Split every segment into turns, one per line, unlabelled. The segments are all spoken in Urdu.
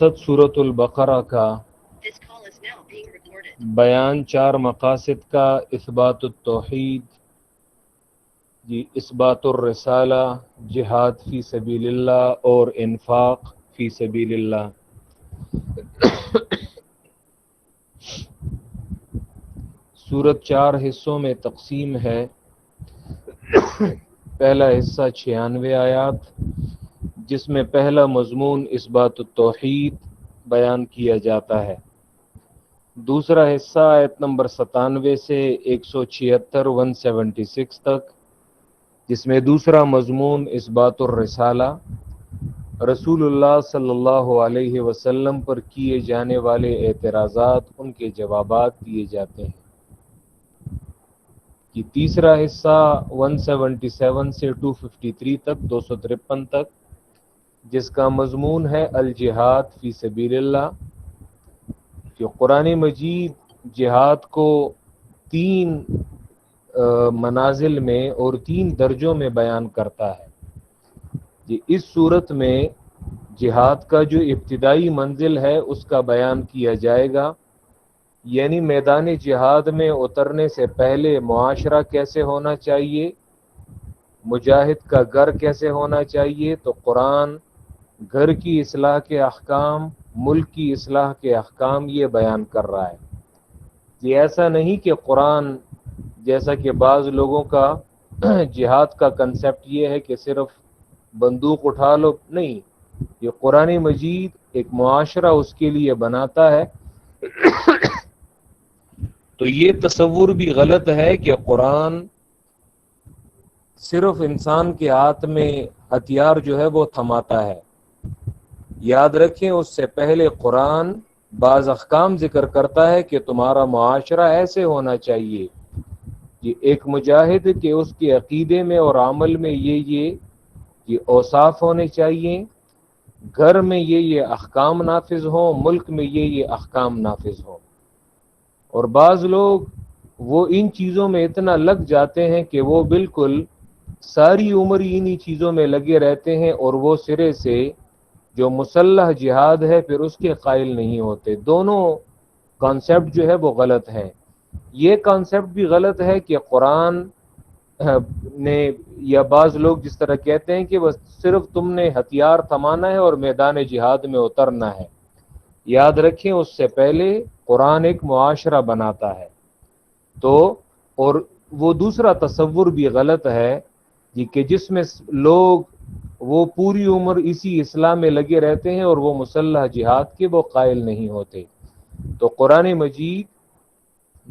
مقصد سورۃ البقرہ کا بیان 4 مقاصد کا اثبات التوحید، اثبات الرسالہ، جہاد فی سبیل اللہ اور انفاق فی سبیل اللہ۔ سورت 4 حصوں میں تقسیم ہے۔ پہلا حصہ 96 آیات، جس میں پہلا مضمون اثبات التوحید بیان کیا جاتا ہے۔ دوسرا حصہ آیت نمبر 97 سے 176 176 تک، جس میں دوسرا مضمون اثبات الرسالہ، رسول اللہ صلی اللہ علیہ وسلم پر کیے جانے والے اعتراضات، ان کے جوابات دیے جاتے ہیں۔ کہ تیسرا حصہ 177 سے 253 تک 253 تک، جس کا مضمون ہے الجہاد فی سبیل اللہ، کہ قرآن مجید جہاد کو 3 منازل میں اور 3 درجوں میں بیان کرتا ہے۔ اس صورت میں جہاد کا جو ابتدائی منزل ہے اس کا بیان کیا جائے گا، یعنی میدان جہاد میں اترنے سے پہلے معاشرہ کیسے ہونا چاہیے، مجاہد کا گھر کیسے ہونا چاہیے۔ تو قرآن گھر کی اصلاح کے احکام، ملک کی اصلاح کے احکام یہ بیان کر رہا ہے۔ یہ ایسا نہیں کہ قرآن جیسا کہ بعض لوگوں کا جہاد کا کنسیپٹ یہ ہے کہ صرف بندوق اٹھا لو، نہیں، یہ قرآن مجید ایک معاشرہ اس کے لیے بناتا ہے۔ تو یہ تصور بھی غلط ہے کہ قرآن صرف انسان کے ہاتھ میں ہتھیار جو ہے وہ تھماتا ہے۔ یاد رکھیں، اس سے پہلے قرآن بعض احکام ذکر کرتا ہے کہ تمہارا معاشرہ ایسے ہونا چاہیے۔ یہ ایک مجاہد کہ اس کے عقیدے میں اور عمل میں یہ اوصاف ہونے چاہیے، گھر میں یہ احکام نافذ ہوں، ملک میں یہ احکام نافذ ہوں۔ اور بعض لوگ وہ ان چیزوں میں اتنا لگ جاتے ہیں کہ وہ بالکل ساری عمر انہی چیزوں میں لگے رہتے ہیں، اور وہ سرے سے جو مسلح جہاد ہے پھر اس کے قائل نہیں ہوتے۔ دونوں کانسیپٹ جو ہے وہ غلط ہے۔ یہ کانسیپٹ بھی غلط ہے کہ قرآن نے، یا بعض لوگ جس طرح کہتے ہیں کہ بس صرف تم نے ہتھیار تھمانا ہے اور میدان جہاد میں اترنا ہے۔ یاد رکھیں، اس سے پہلے قرآن ایک معاشرہ بناتا ہے۔ تو اور وہ دوسرا تصور بھی غلط ہے کہ جس میں لوگ وہ پوری عمر اسی اصلاح میں لگے رہتے ہیں اور وہ مسلح جہاد کے وہ قائل نہیں ہوتے۔ تو قرآن مجید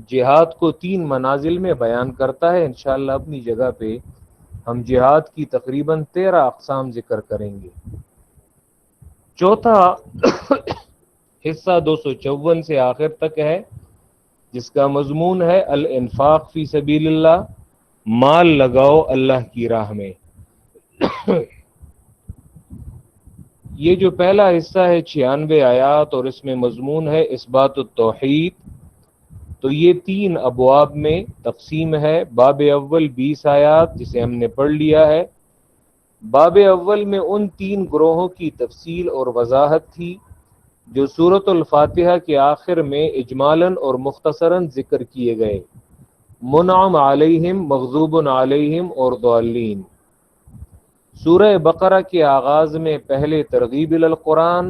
جہاد کو 3 منازل میں بیان کرتا ہے۔ انشاءاللہ اپنی جگہ پہ ہم جہاد کی تقریباً 13 اقسام ذکر کریں گے۔ چوتھا حصہ 254 سے آخر تک ہے، جس کا مضمون ہے الانفاق فی سبیل اللہ، مال لگاؤ اللہ کی راہ میں۔ یہ جو پہلا حصہ ہے 96 آیات، اور اس میں مضمون ہے اثبات التوحید، تو یہ 3 ابواب میں تقسیم ہے۔ باب اول 20 آیات، جسے ہم نے پڑھ لیا ہے۔ باب اول میں ان 3 گروہوں کی تفصیل اور وضاحت تھی جو سورۃ الفاتحہ کے آخر میں اجمالاً اور مختصراً ذکر کیے گئے، منعم علیہم، مغضوب علیہم اور ضالین۔ سورہ بقرہ کے آغاز میں پہلے ترغیب القرآن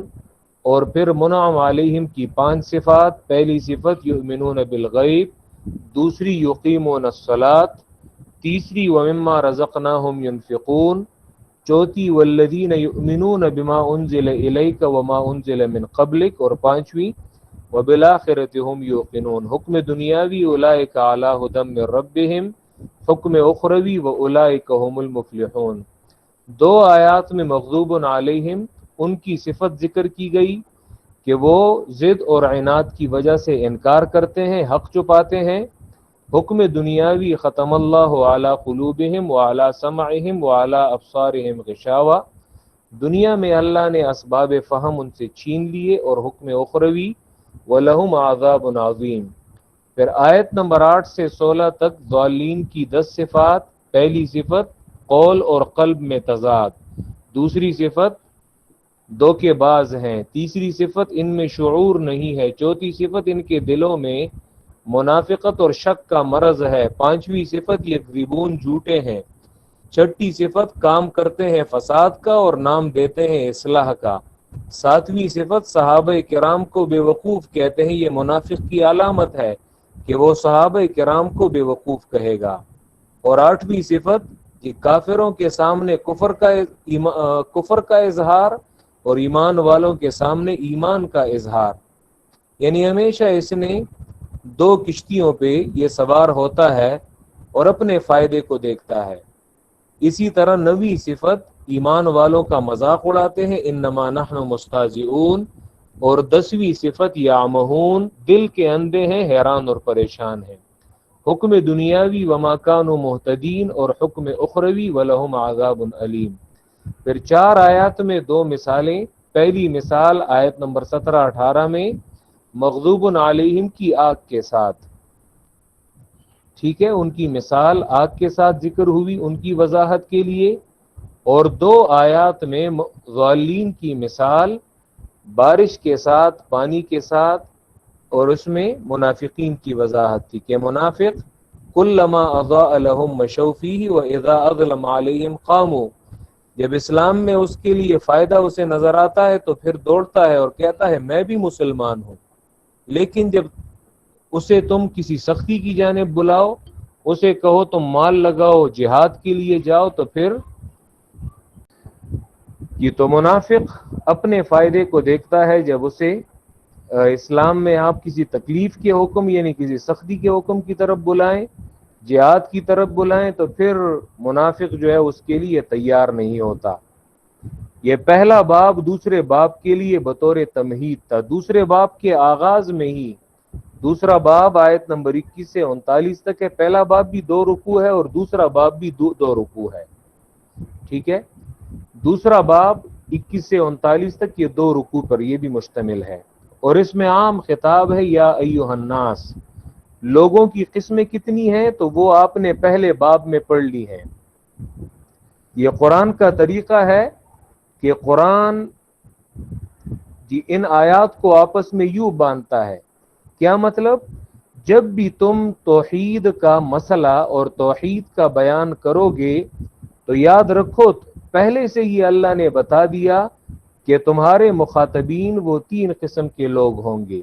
اور پھر منعم علیہم کی 5 صفات۔ پہلی صفت یؤمنون بالغیب، دوسری یقیمون الصلاۃ، تیسری ومما رزقناہم ینفقون، چوتھی والذین یؤمنون بما انزل الیک وما انزل من قبلک، اور 5ویں وبالآخرۃ ھم یوقنون۔ حکم دنیاوی اولئک علی ھدی من ربہم، حکم اخروی واولئک ھم المفلحون۔ 2 آیات میں مغضوب علیہم ان کی صفت ذکر کی گئی کہ وہ ضد اور عناد کی وجہ سے انکار کرتے ہیں، حق چھپاتے ہیں۔ حکم دنیاوی ختم اللہ علی قلوبہم وعلی سمعہم وعلی ابصارہم غشاوہ، دنیا میں اللہ نے اسباب فہم ان سے چھین لیے۔ اور حکم اخروی وَلَهُمْ عَذَابٌ عَظِيمٌ۔ پھر آیت نمبر 8 سے 16 تک ضالین کی 10 صفات۔ پہلی صفت قول اور قلب میں تضاد، دوسری صفت دھوکے باز ہیں، تیسری صفت ان میں شعور نہیں ہے، چوتھی صفت ان کے دلوں میں منافقت اور شک کا مرض ہے، پانچویں صفت یکذبون جھوٹے ہیں، چھٹی صفت کام کرتے ہیں فساد کا اور نام دیتے ہیں اصلاح کا، ساتویں صفت صحابہ کرام کو بے وقوف کہتے ہیں، یہ منافق کی علامت ہے کہ وہ صحابہ کرام کو بے وقوف کہے گا، اور آٹھویں صفت کہ کافروں کے سامنے کفر کا اظہار اور ایمان والوں کے سامنے ایمان کا اظہار، یعنی ہمیشہ اس نے دو کشتیوں پہ یہ سوار ہوتا ہے اور اپنے فائدے کو دیکھتا ہے۔ اسی طرح نویں صفت ایمان والوں کا مذاق اڑاتے ہیں، انما نحن مستہزئون، اور دسویں صفت یعمہون، دل کے اندھے ہیں، حیران اور پریشان ہیں۔ حکم دنیاوی وما کانوا مہتدین، اور حکم اخروی ولہم عذاب علیم۔ پھر چار آیات میں دو مثالیں، پہلی مثال آیت نمبر 17-18 میں مغضوب علیہم کی آگ کے ساتھ، ٹھیک ہے، ان کی مثال آگ کے ساتھ ذکر ہوئی ان کی وضاحت کے لیے، اور دو آیات میں ضالین کی مثال بارش کے ساتھ، پانی کے ساتھ، اور اس میں منافقین کی وضاحت تھی کہ منافق کلما اضاء لهم مشوا فیہ واذا اظلم علیہم قاموا، جب اسلام میں اس کے لیے فائدہ اسے نظر آتا ہے تو پھر دوڑتا ہے اور کہتا ہے میں بھی مسلمان ہوں، لیکن جب اسے تم کسی سختی کی جانب بلاؤ، اسے کہو تم مال لگاؤ، جہاد کے لیے جاؤ، تو پھر یہ تو منافق اپنے فائدے کو دیکھتا ہے، جب اسے اسلام میں آپ کسی تکلیف کے حکم یعنی کسی سختی کے حکم کی طرف بلائیں، جہاد کی طرف بلائیں، تو پھر منافق جو ہے اس کے لیے تیار نہیں ہوتا۔ یہ پہلا باب دوسرے باب کے لیے بطور تمہید تھا، دوسرے باب کے آغاز میں ہی، دوسرا باب آیت نمبر 21 سے 39 تک ہے، پہلا باب بھی 2 رکوع ہے اور دوسرا باب بھی 2 رکوع ہے، ٹھیک ہے، دوسرا باب 21 سے 39 تک یہ 2 رکوع پر یہ بھی مشتمل ہے، اور اس میں عام خطاب ہے یا ایھا الناس، لوگوں کی قسمیں کتنی ہیں تو وہ آپ نے پہلے باب میں پڑھ لی ہیں۔ یہ قرآن کا طریقہ ہے کہ قرآن ان آیات کو آپس میں یوں باندھتا ہے، کیا مطلب؟ جب بھی تم توحید کا مسئلہ اور توحید کا بیان کرو گے تو یاد رکھو پہلے سے ہی اللہ نے بتا دیا کہ تمہارے مخاطبین وہ 3 قسم کے لوگ ہوں گے،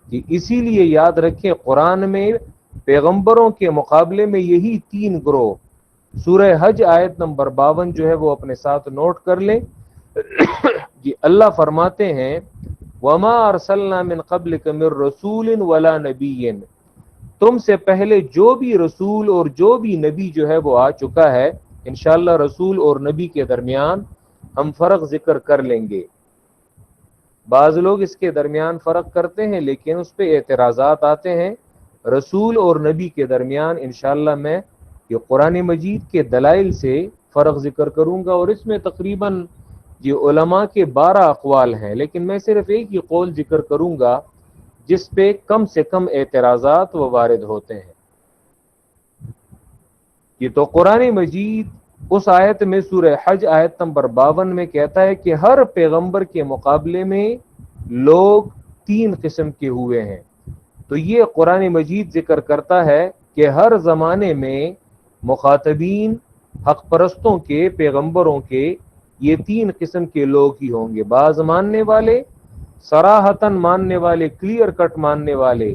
کہ اسی لیے یاد رکھیں قرآن میں پیغمبروں کے مقابلے میں یہی 3 گروہ، سورہ حج آیت نمبر 52 جو ہے وہ اپنے ساتھ نوٹ کر لیں، جی اللہ فرماتے ہیں وما ارسلنا من قبلک من رسول ولا نبی، تم سے پہلے جو بھی رسول اور جو بھی نبی جو ہے وہ آ چکا ہے، انشاءاللہ رسول اور نبی کے درمیان ہم فرق ذکر کر لیں گے، بعض لوگ اس کے درمیان فرق کرتے ہیں لیکن اس پہ اعتراضات آتے ہیں، رسول اور نبی کے درمیان انشاءاللہ میں یہ قرآن مجید کے دلائل سے فرق ذکر کروں گا، اور اس میں تقریباً یہ علماء کے 12 اقوال ہیں، لیکن میں صرف ایک ہی قول ذکر کروں گا جس پہ کم سے کم اعتراضات و وارد ہوتے ہیں۔ یہ تو قرآن مجید اس آیت میں سورہ حج آیت نمبر 52 میں کہتا ہے کہ ہر پیغمبر کے مقابلے میں لوگ 3 قسم کے ہوئے ہیں، تو یہ قرآن مجید ذکر کرتا ہے کہ ہر زمانے میں مخاطبین حق پرستوں کے، پیغمبروں کے یہ 3 قسم کے لوگ ہی ہوں گے، بعض ماننے والے، صراحتاً ماننے والے، کلیئر کٹ ماننے والے،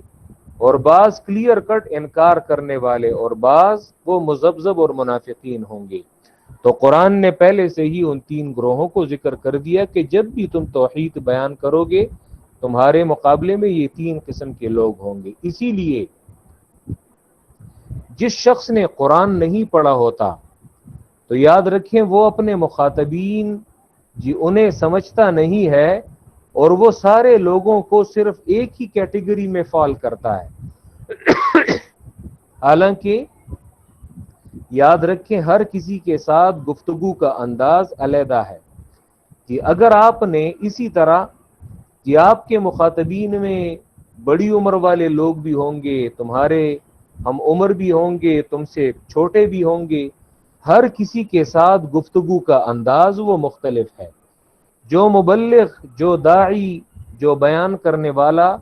اور بعض کلیئر کٹ انکار کرنے والے، اور بعض وہ مذبذب اور منافقین ہوں گے۔ تو قرآن نے پہلے سے ہی ان 3 گروہوں کو ذکر کر دیا کہ جب بھی تم توحید بیان کرو گے تمہارے مقابلے میں یہ 3 قسم کے لوگ ہوں گے۔ اسی لیے جس شخص نے قرآن نہیں پڑھا ہوتا تو یاد رکھیں وہ اپنے مخاطبین انہیں سمجھتا نہیں ہے، اور وہ سارے لوگوں کو صرف ایک ہی کیٹیگری میں فال کرتا ہے، حالانکہ یاد رکھیں ہر کسی کے ساتھ گفتگو کا انداز علیحدہ ہے، کہ اگر آپ نے اسی طرح کہ آپ کے مخاطبین میں بڑی عمر والے لوگ بھی ہوں گے، تمہارے ہم عمر بھی ہوں گے، تم سے چھوٹے بھی ہوں گے، ہر کسی کے ساتھ گفتگو کا انداز وہ مختلف ہے، جو مبلغ، جو داعی، جو بیان کرنے والا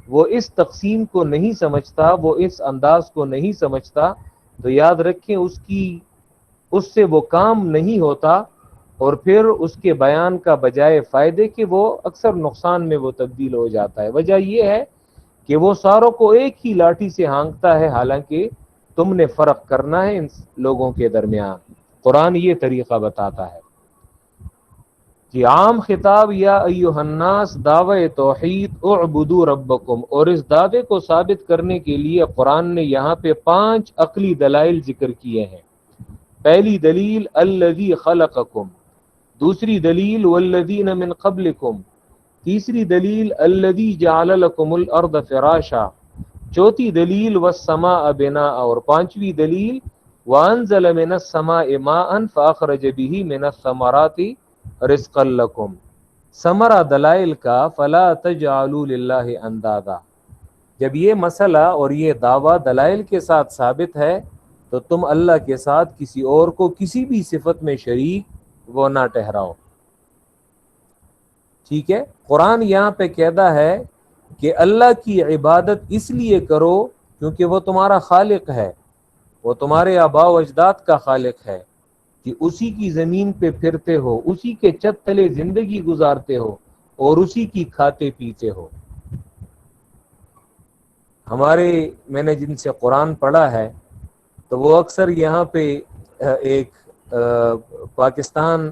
وہ اس تقسیم کو نہیں سمجھتا، وہ اس انداز کو نہیں سمجھتا، تو یاد رکھیں اس سے وہ کام نہیں ہوتا، اور پھر اس کے بیان کا بجائے فائدے کے وہ اکثر نقصان میں وہ تبدیل ہو جاتا ہے۔ وجہ یہ ہے کہ وہ ساروں کو ایک ہی لاٹھی سے ہانکتا ہے، حالانکہ تم نے فرق کرنا ہے ان لوگوں کے درمیان۔ قرآن یہ طریقہ بتاتا ہے کہ عام خطاب یا ایھا الناس دعوی توحید اعبدوا ربکم، اور اس دعوے کو ثابت کرنے کے لیے قرآن نے یہاں پہ 5 عقلی دلائل ذکر کیے ہیں۔ پہلی دلیل الذی خلقکم، دوسری دلیل والذین من قبلکم، تیسری دلیل الذی جعل لکم الارض فراشا، چوتھی دلیل والسماء بناء، اور پانچویں دلیل وانزل من السماء ماء فاخرج به من الثمرات رزقا لکم۔ ثمرہ دلائل کا فلا تجعلوا للہ اندادا، جب یہ مسئلہ اور یہ دعویٰ دلائل کے ساتھ ثابت ہے تو تم اللہ کے ساتھ کسی اور کو کسی بھی صفت میں شریک وہ نہ ٹھہراؤ۔ ٹھیک ہے، قرآن یہاں پہ کہتا ہے کہ اللہ کی عبادت اس لیے کرو کیونکہ وہ تمہارا خالق ہے، وہ تمہارے آباء و اجداد کا خالق ہے، کہ اسی کی زمین پہ پھرتے ہو، اسی کے چھت تلے زندگی گزارتے ہو اور اسی کی کھاتے پیتے ہو۔ میں نے جن سے قرآن پڑھا ہے تو وہ اکثر یہاں پہ ایک پاکستان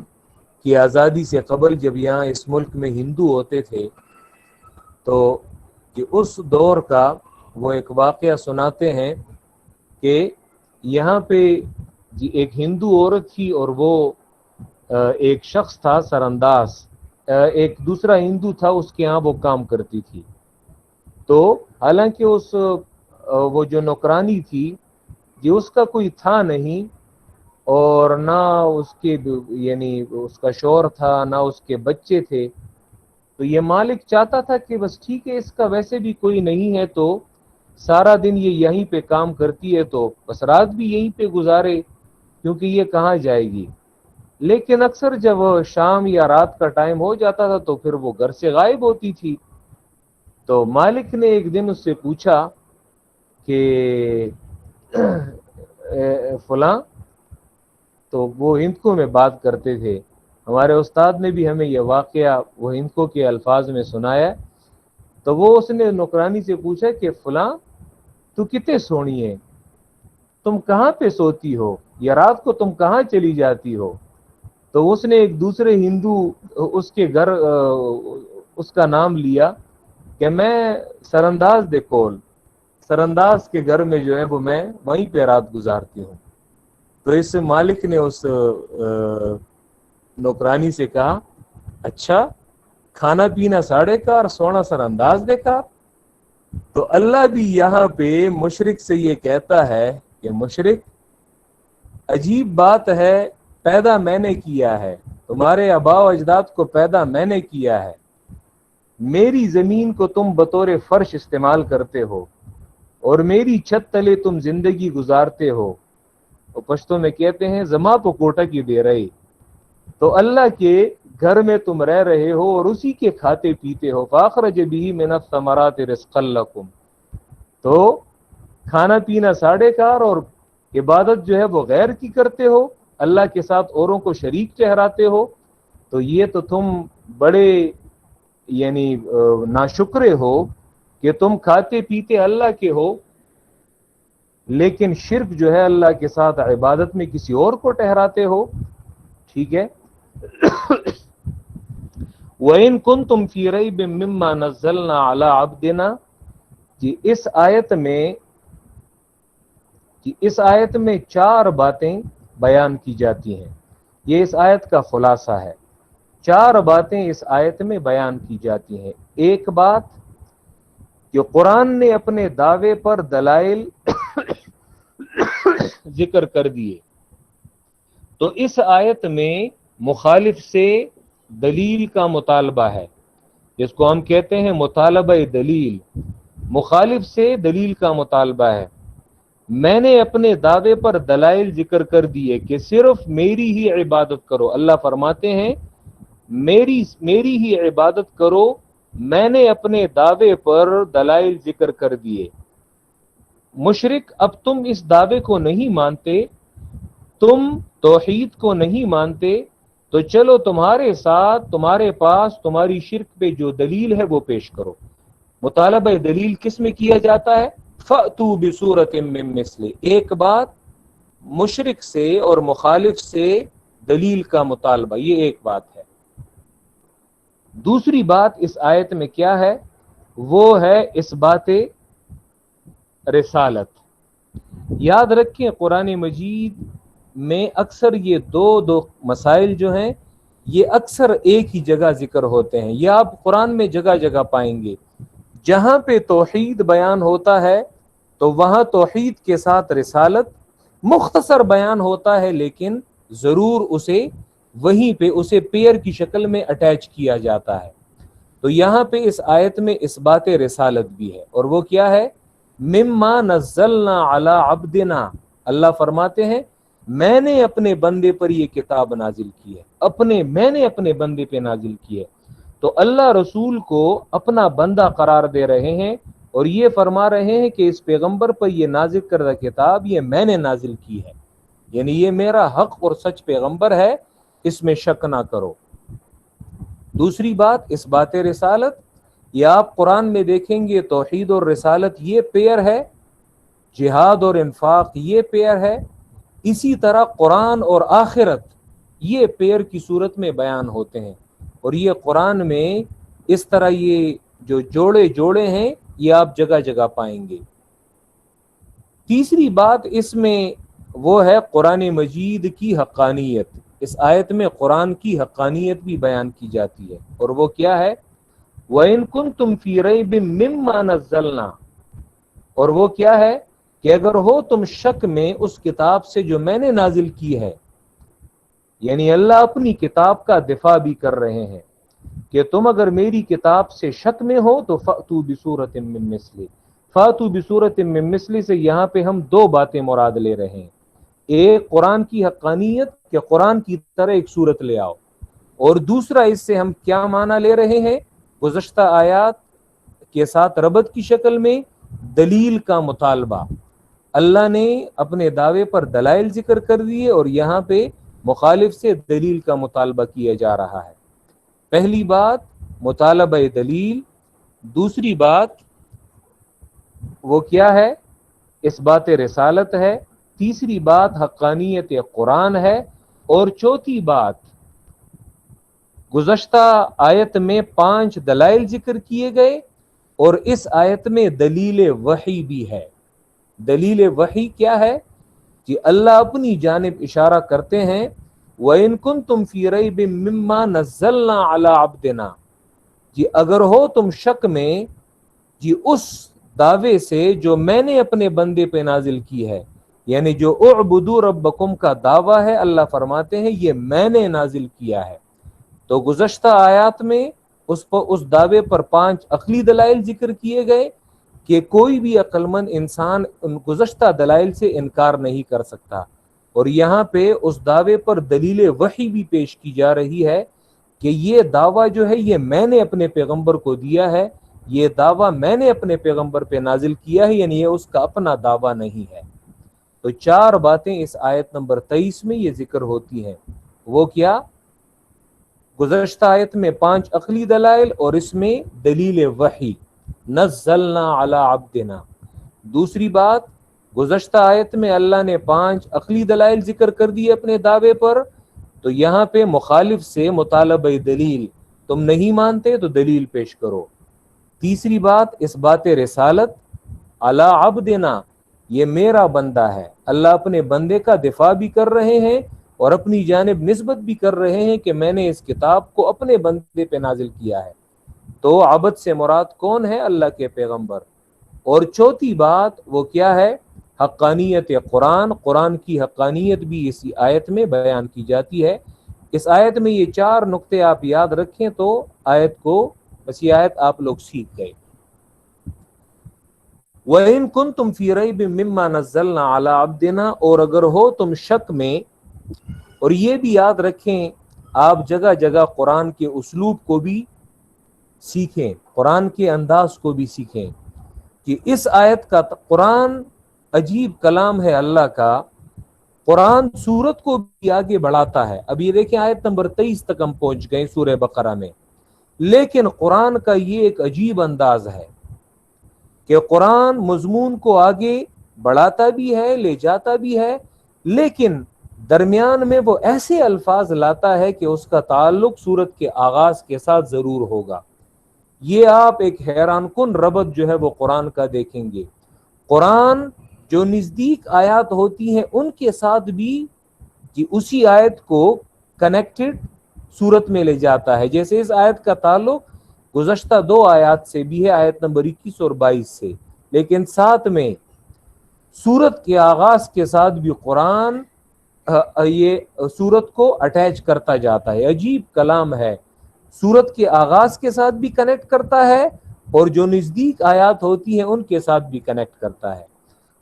کی آزادی سے قبل جب یہاں اس ملک میں ہندو ہوتے تھے تو کہ اس دور کا وہ ایک واقعہ سناتے ہیں کہ یہاں پہ ایک ہندو عورت تھی اور وہ ایک شخص تھا سرانداز، ایک دوسرا ہندو تھا، اس کے ہاں وہ کام کرتی تھی۔ تو حالانکہ وہ جو نوکرانی تھی یہ اس کا کوئی تھا نہیں، اور نہ اس کے یعنی اس کا شوہر تھا، نہ اس کے بچے تھے، تو یہ مالک چاہتا تھا کہ بس ٹھیک ہے، اس کا ویسے بھی کوئی نہیں ہے تو سارا دن یہ یہیں پہ کام کرتی ہے تو بس رات بھی یہیں پہ گزارے، کیونکہ یہ کہاں جائے گی۔ لیکن اکثر جب شام یا رات کا ٹائم ہو جاتا تھا تو پھر وہ گھر سے غائب ہوتی تھی۔ تو مالک نے ایک دن اس سے پوچھا کہ فلاں، تو وہ ہندکو میں بات کرتے تھے، ہمارے استاد نے بھی ہمیں یہ واقعہ وہ ہندکو کے الفاظ میں سنایا، تو وہ اس نے نوکرانی سے پوچھا کہ فلاں تو کتنے سونی ہے، تم کہاں پہ سوتی ہو یا رات کو تم کہاں چلی جاتی ہو؟ تو اس نے ایک دوسرے ہندو اس کے گھر اس کا نام لیا کہ میں سرانداز دے کول، سرانداز کے گھر میں جو ہے وہ میں وہیں پہ رات گزارتی ہوں۔ تو اس مالک نے اس نوکرانی سے کہا اچھا، کھانا پینا ساڑھے کا اور سونا سرانداز دے کا؟ تو اللہ بھی یہاں پہ مشرک سے یہ کہتا ہے کہ مشرک، عجیب بات ہے، پیدا میں نے کیا ہے، تمہارے آباء و اجداد کو پیدا میں نے کیا ہے، میری زمین کو تم بطور فرش استعمال کرتے ہو اور میری چھت تلے تم زندگی گزارتے ہو، اور پشتوں میں کہتے ہیں زما پو کوٹا کی دے رہے، تو اللہ کے گھر میں تم رہ رہے ہو اور اسی کے کھاتے پیتے ہو، فاخرج به من الثمرات رزقا لکم، تو کھانا پینا ساڑھے کار اور عبادت جو ہے وہ غیر کی کرتے ہو، اللہ کے ساتھ اوروں کو شریک ٹھہراتے ہو، تو یہ تو تم بڑے یعنی ناشکرے ہو کہ تم کھاتے پیتے اللہ کے ہو، لیکن شرک جو ہے اللہ کے ساتھ عبادت میں کسی اور کو ٹھہراتے ہو۔ ٹھیک ہے، وَإِن كُنتُمْ فِي رَيْبٍ مِّمَّا نَزَّلْنَا عَلَىٰ عَبْدِنَا، جی اس آیت میں 4 باتیں بیان کی جاتی ہیں، یہ اس آیت کا خلاصہ ہے۔ 4 باتیں اس آیت میں بیان کی جاتی ہیں۔ ایک بات کہ قرآن نے اپنے دعوے پر دلائل ذکر کر دیے، تو اس آیت میں مخالف سے دلیل کا مطالبہ ہے، جس کو ہم کہتے ہیں مطالبہ دلیل، مخالف سے دلیل کا مطالبہ ہے۔ میں نے اپنے دعوے پر دلائل ذکر کر دیے کہ صرف میری ہی عبادت کرو۔ اللہ فرماتے ہیں میری ہی عبادت کرو، میں نے اپنے دعوے پر دلائل ذکر کر دیے۔ مشرک اب تم اس دعوے کو نہیں مانتے، تم توحید کو نہیں مانتے، تو چلو تمہارے ساتھ تمہارے پاس تمہاری شرک پہ جو دلیل ہے وہ پیش کرو۔ مطالبہ دلیل کس میں کیا جاتا ہے؟ فَأْتُوا بِسُورَةٍ مِّن مِّثْلِهِ۔ ایک بات مشرک سے اور مخالف سے دلیل کا مطالبہ، یہ ایک بات ہے۔ دوسری بات اس آیت میں کیا ہے؟ وہ ہے اس بات رسالت۔ یاد رکھیں قرآن مجید میں اکثر یہ دو مسائل جو ہیں یہ اکثر ایک ہی جگہ ذکر ہوتے ہیں، یہ آپ قرآن میں جگہ جگہ پائیں گے۔ جہاں پہ توحید بیان ہوتا ہے تو وہاں توحید کے ساتھ رسالت مختصر بیان ہوتا ہے، لیکن ضرور اسے وہیں پہ اسے پیئر کی شکل میں اٹیچ کیا جاتا ہے۔ تو یہاں پہ اس آیت میں اس بات رسالت بھی ہے، اور وہ کیا ہے؟ مما نزلنا علی عبدنا، اللہ فرماتے ہیں میں نے اپنے بندے پر یہ کتاب نازل کی ہے، میں نے اپنے بندے پہ نازل کی ہے۔ تو اللہ رسول کو اپنا بندہ قرار دے رہے ہیں اور یہ فرما رہے ہیں کہ اس پیغمبر پر یہ نازل کردہ کتاب یہ میں نے نازل کی ہے، یعنی یہ میرا حق اور سچ پیغمبر ہے، اس میں شک نہ کرو۔ دوسری بات اس بات رسالت، یہ آپ قرآن میں دیکھیں گے توحید اور رسالت یہ پیئر ہے، جہاد اور انفاق یہ پیئر ہے، اسی طرح قرآن اور آخرت یہ پیئر کی صورت میں بیان ہوتے ہیں، اور یہ قرآن میں اس طرح یہ جو جوڑے ہیں یہ آپ جگہ جگہ پائیں گے۔ تیسری بات اس میں وہ ہے قرآن مجید کی حقانیت۔ اس آیت میں قرآن کی حقانیت بھی بیان کی جاتی ہے، اور وہ کیا ہے؟ وَإِن كُنتُمْ فِي رَيْبٍ مِّمَّا نَزَّلْنَا، اور وہ کیا ہے کہ اگر ہو تم شک میں اس کتاب سے جو میں نے نازل کی ہے، یعنی اللہ اپنی کتاب کا دفاع بھی کر رہے ہیں کہ تم اگر میری کتاب سے شک میں ہو تو فَأْتُوا بِسُورَةٍ مِّن مِّثْلِهِ۔ فَأْتُوا بِسُورَةٍ مِّن مِّثْلِهِ سے یہاں پہ ہم دو باتیں مراد لے رہے ہیں، ایک قرآن کی حقانیت کہ قرآن کی طرح ایک صورت لے آؤ، اور دوسرا اس سے ہم کیا معنی لے رہے ہیں؟ گزشتہ آیات کے ساتھ ربط کی شکل میں دلیل کا مطالبہ۔ اللہ نے اپنے دعوے پر دلائل ذکر کر دیے اور یہاں پہ مخالف سے دلیل کا مطالبہ کیا جا رہا ہے۔ پہلی بات مطالبہ دلیل، دوسری بات وہ کیا ہے؟ اس بات رسالت ہے، تیسری بات حقانیت قرآن ہے، اور چوتھی بات گزشتہ آیت میں 5 دلائل ذکر کیے گئے، اور اس آیت میں دلیل وحی بھی ہے۔ دلیل وحی کیا ہے؟ کہ اللہ اپنی جانب اشارہ کرتے ہیں وَإِن كُنتُمْ فِي رَيْبٍ مِّمَّا نَزَّلْنَا عَلَىٰ عَبْدِنَا، جی اگر ہو تم شک میں جی اس دعوے سے جو میں نے اپنے بندے پہ نازل کی ہے، یعنی جو اعبدوا ربکم کا دعویٰ ہے، اللہ فرماتے ہیں یہ میں نے نازل کیا ہے۔ تو گزشتہ آیات میں اس دعوے پر 5 عقلی دلائل ذکر کیے گئے کہ کوئی بھی عقل مند انسان ان گزشتہ دلائل سے انکار نہیں کر سکتا، اور یہاں پہ اس دعوے پر دلیل وحی بھی پیش کی جا رہی ہے کہ یہ دعویٰ جو ہے یہ میں نے اپنے پیغمبر کو دیا ہے، یہ دعویٰ میں نے اپنے پیغمبر پہ نازل کیا ہے، یعنی یہ اس کا اپنا دعویٰ نہیں ہے۔ تو 4 باتیں اس آیت نمبر 23 میں یہ ذکر ہوتی ہیں، وہ کیا؟ گزشتہ آیت میں 5 عقلی دلائل اور اس میں دلیل وحی، نزلنا علی عبدنا۔ دوسری بات گزشتہ آیت میں اللہ نے 5 عقلی دلائل ذکر کر دیے اپنے دعوے پر، تو یہاں پہ مخالف سے مطالبہ دلیل، تم نہیں مانتے تو دلیل پیش کرو۔ تیسری بات اس بات رسالت، علی عبدنا یہ میرا بندہ ہے، اللہ اپنے بندے کا دفاع بھی کر رہے ہیں اور اپنی جانب نسبت بھی کر رہے ہیں کہ میں نے اس کتاب کو اپنے بندے پہ نازل کیا ہے۔ تو عبد سے مراد کون ہے؟ اللہ کے پیغمبر۔ اور چوتھی بات وہ کیا ہے؟ حقانیت قرآن، قرآن کی حقانیت بھی اسی آیت میں بیان کی جاتی ہے۔ اس آیت میں یہ 4 نقطے آپ یاد رکھیں تو آیت کو بس یہ آیت آپ لوگ سیکھ گئے۔ وَإِن كُنتُمْ فِي رَيْبٍ مِّمَّا نَزَّلْنَا عَلَىٰ عَبْدِنَا، اور اگر ہو تم شک میں، اور یہ بھی یاد رکھیں آپ جگہ جگہ قرآن کے اسلوب کو بھی سیکھیں، قرآن کے انداز کو بھی سیکھیں کہ اس آیت کا قرآن عجیب کلام ہے اللہ کا، قرآن سورت کو بھی آگے بڑھاتا ہے۔ اب یہ دیکھیں آیت نمبر 23 تک ہم پہنچ گئے سورہ بقرہ میں، لیکن قرآن کا یہ ایک عجیب انداز ہے کہ قرآن مضمون کو آگے بڑھاتا بھی ہے، لے جاتا بھی ہے، لیکن درمیان میں وہ ایسے الفاظ لاتا ہے کہ اس کا تعلق سورت کے آغاز کے ساتھ ضرور ہوگا۔ یہ آپ ایک حیران کن ربط جو ہے وہ قرآن کا دیکھیں گے۔ قرآن جو نزدیک آیات ہوتی ہیں ان کے ساتھ بھی اسی آیت کو کنیکٹڈ صورت میں لے جاتا ہے، جیسے اس آیت کا تعلق گزشتہ 2 آیات سے بھی ہے، آیت نمبر 21 اور 22 سے، لیکن ساتھ میں سورت کے آغاز کے ساتھ بھی قرآن یہ سورت کو اٹیچ کرتا جاتا ہے۔ عجیب کلام ہے، سورت کے آغاز کے ساتھ بھی کنیکٹ کرتا ہے اور جو نزدیک آیات ہوتی ہیں ان کے ساتھ بھی کنیکٹ کرتا ہے۔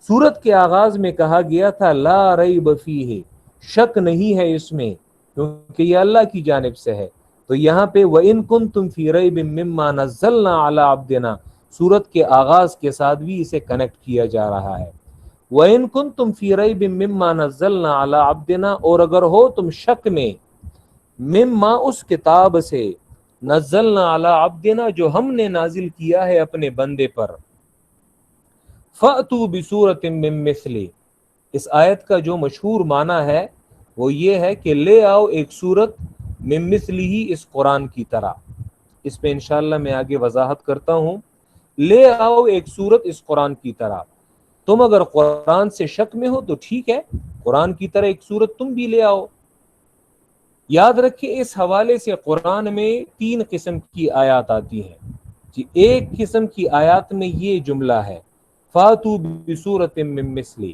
سورت کے آغاز میں کہا گیا تھا لا ریب فیہ، شک نہیں ہے اس میں کیونکہ یہ اللہ کی جانب سے ہے، تو یہاں پہ وَإِن كُنتُمْ فِي رَيْبٍ مِّمَّا نَزَّلْنَا عَلَىٰ عَبْدِنَا سورت کے آغاز کے ساتھ بھی اسے کنیکٹ کیا جا رہا ہے۔ وَإِن كُنتُمْ فِي رَيْبٍ مِّمَّا نَزَّلْنَا عَلَىٰ عَبْدِنَا، اور اگر ہو تم شک میں، مما اس کتاب سے، نزلنا علی عبدنا جو ہم نے نازل کیا ہے اپنے بندے پر، فأتوا بسورۃ من مثلہ، اس آیت کا جو مشہور معنی ہے وہ یہ ہے کہ لے آؤ ایک سورت من مثلہ، اس قرآن کی طرح۔ اس پہ انشاءاللہ میں آگے وضاحت کرتا ہوں۔ لے آؤ ایک سورت اس قرآن کی طرح، تم اگر قرآن سے شک میں ہو تو ٹھیک ہے، قرآن کی طرح ایک سورت تم بھی لے آؤ۔ یاد رکھیں اس حوالے سے قرآن میں 3 قسم کی آیات آتی ہیں جی۔ ایک قسم کی آیات میں یہ جملہ ہے فاتو بسورۃ من مثلہ،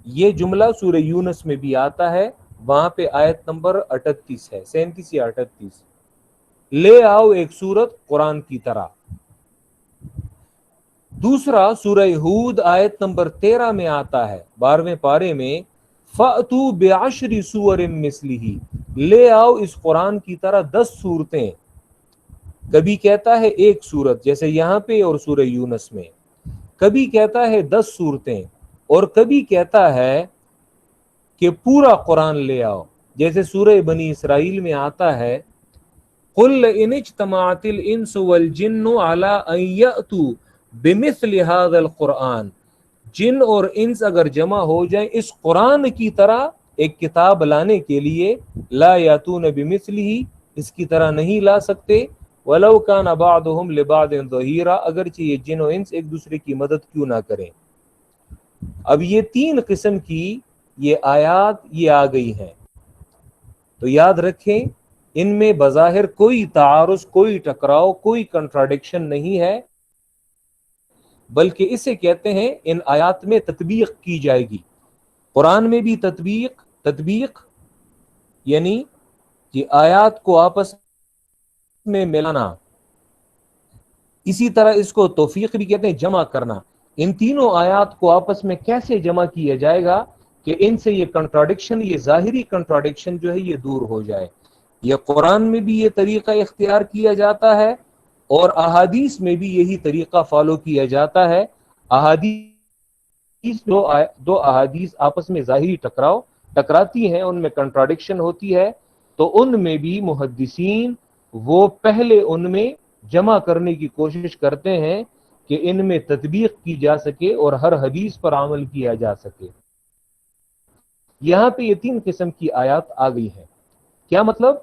یہ جملہ سورہ یونس میں بھی آتا ہے، وہاں پہ آیت نمبر 38 ہے، 37 یا 38، لے آؤ ایک سورت قرآن کی طرح۔ دوسرا سورہ ہود آیت نمبر 13 میں آتا ہے، 12ویں پارے میں، فَأْتُوا بِعَشْرِ سُوَرٍ مِثْلِهِ، لے آؤ اس قرآن کی طرح 10 صورتیں۔ کبھی کہتا ہے ایک سورت جیسے یہاں پہ اور سورہ یونس میں، کبھی کہتا ہے 10 صورتیں، اور کبھی کہتا ہے کہ پورا قرآن لے آؤ، جیسے سورہ بنی اسرائیل میں آتا ہے قُلْ إِنِ اجْتَمَعَتِ الْإِنسُ وَالْجِنُّ عَلَىٰ أَن يَأْتُوا بِمِثْلِ هَٰذَا الْقُرْآنِ، جن اور انس اگر جمع ہو جائیں اس قرآن کی طرح ایک کتاب لانے کے لیے، لا یاتون بمثلہ، اس کی طرح نہیں لا سکتے، ولو کان بعضهم لبعض ظہیرا، اگرچہ یہ جن و انس ایک دوسرے کی مدد کیوں نہ کریں۔ اب یہ 3 قسم کی یہ آیات یہ آ گئی ہیں، تو یاد رکھیں ان میں بظاہر کوئی تعارض، کوئی ٹکراؤ، کوئی کنٹراڈکشن نہیں ہے، بلکہ اسے کہتے ہیں ان آیات میں تطبیق کی جائے گی۔ قرآن میں بھی تطبیق یعنی یہ آیات کو آپس میں ملانا، اسی طرح اس کو توفیق بھی کہتے ہیں، جمع کرنا۔ ان تینوں آیات کو آپس میں کیسے جمع کیا جائے گا کہ ان سے یہ کنٹراڈکشن، یہ ظاہری کنٹراڈکشن جو ہے یہ دور ہو جائے۔ یہ قرآن میں بھی یہ طریقہ اختیار کیا جاتا ہے اور احادیث میں بھی یہی طریقہ فالو کیا جاتا ہے۔ دو احادیث آپس میں ظاہری ٹکراتی ہیں، ان میں کنٹراڈکشن ہوتی ہے، تو ان میں بھی محدثین وہ پہلے ان میں جمع کرنے کی کوشش کرتے ہیں کہ ان میں تطبیق کی جا سکے اور ہر حدیث پر عمل کیا جا سکے۔ یہاں پہ یہ 3 قسم کی آیات آ گئی ہیں۔ کیا مطلب؟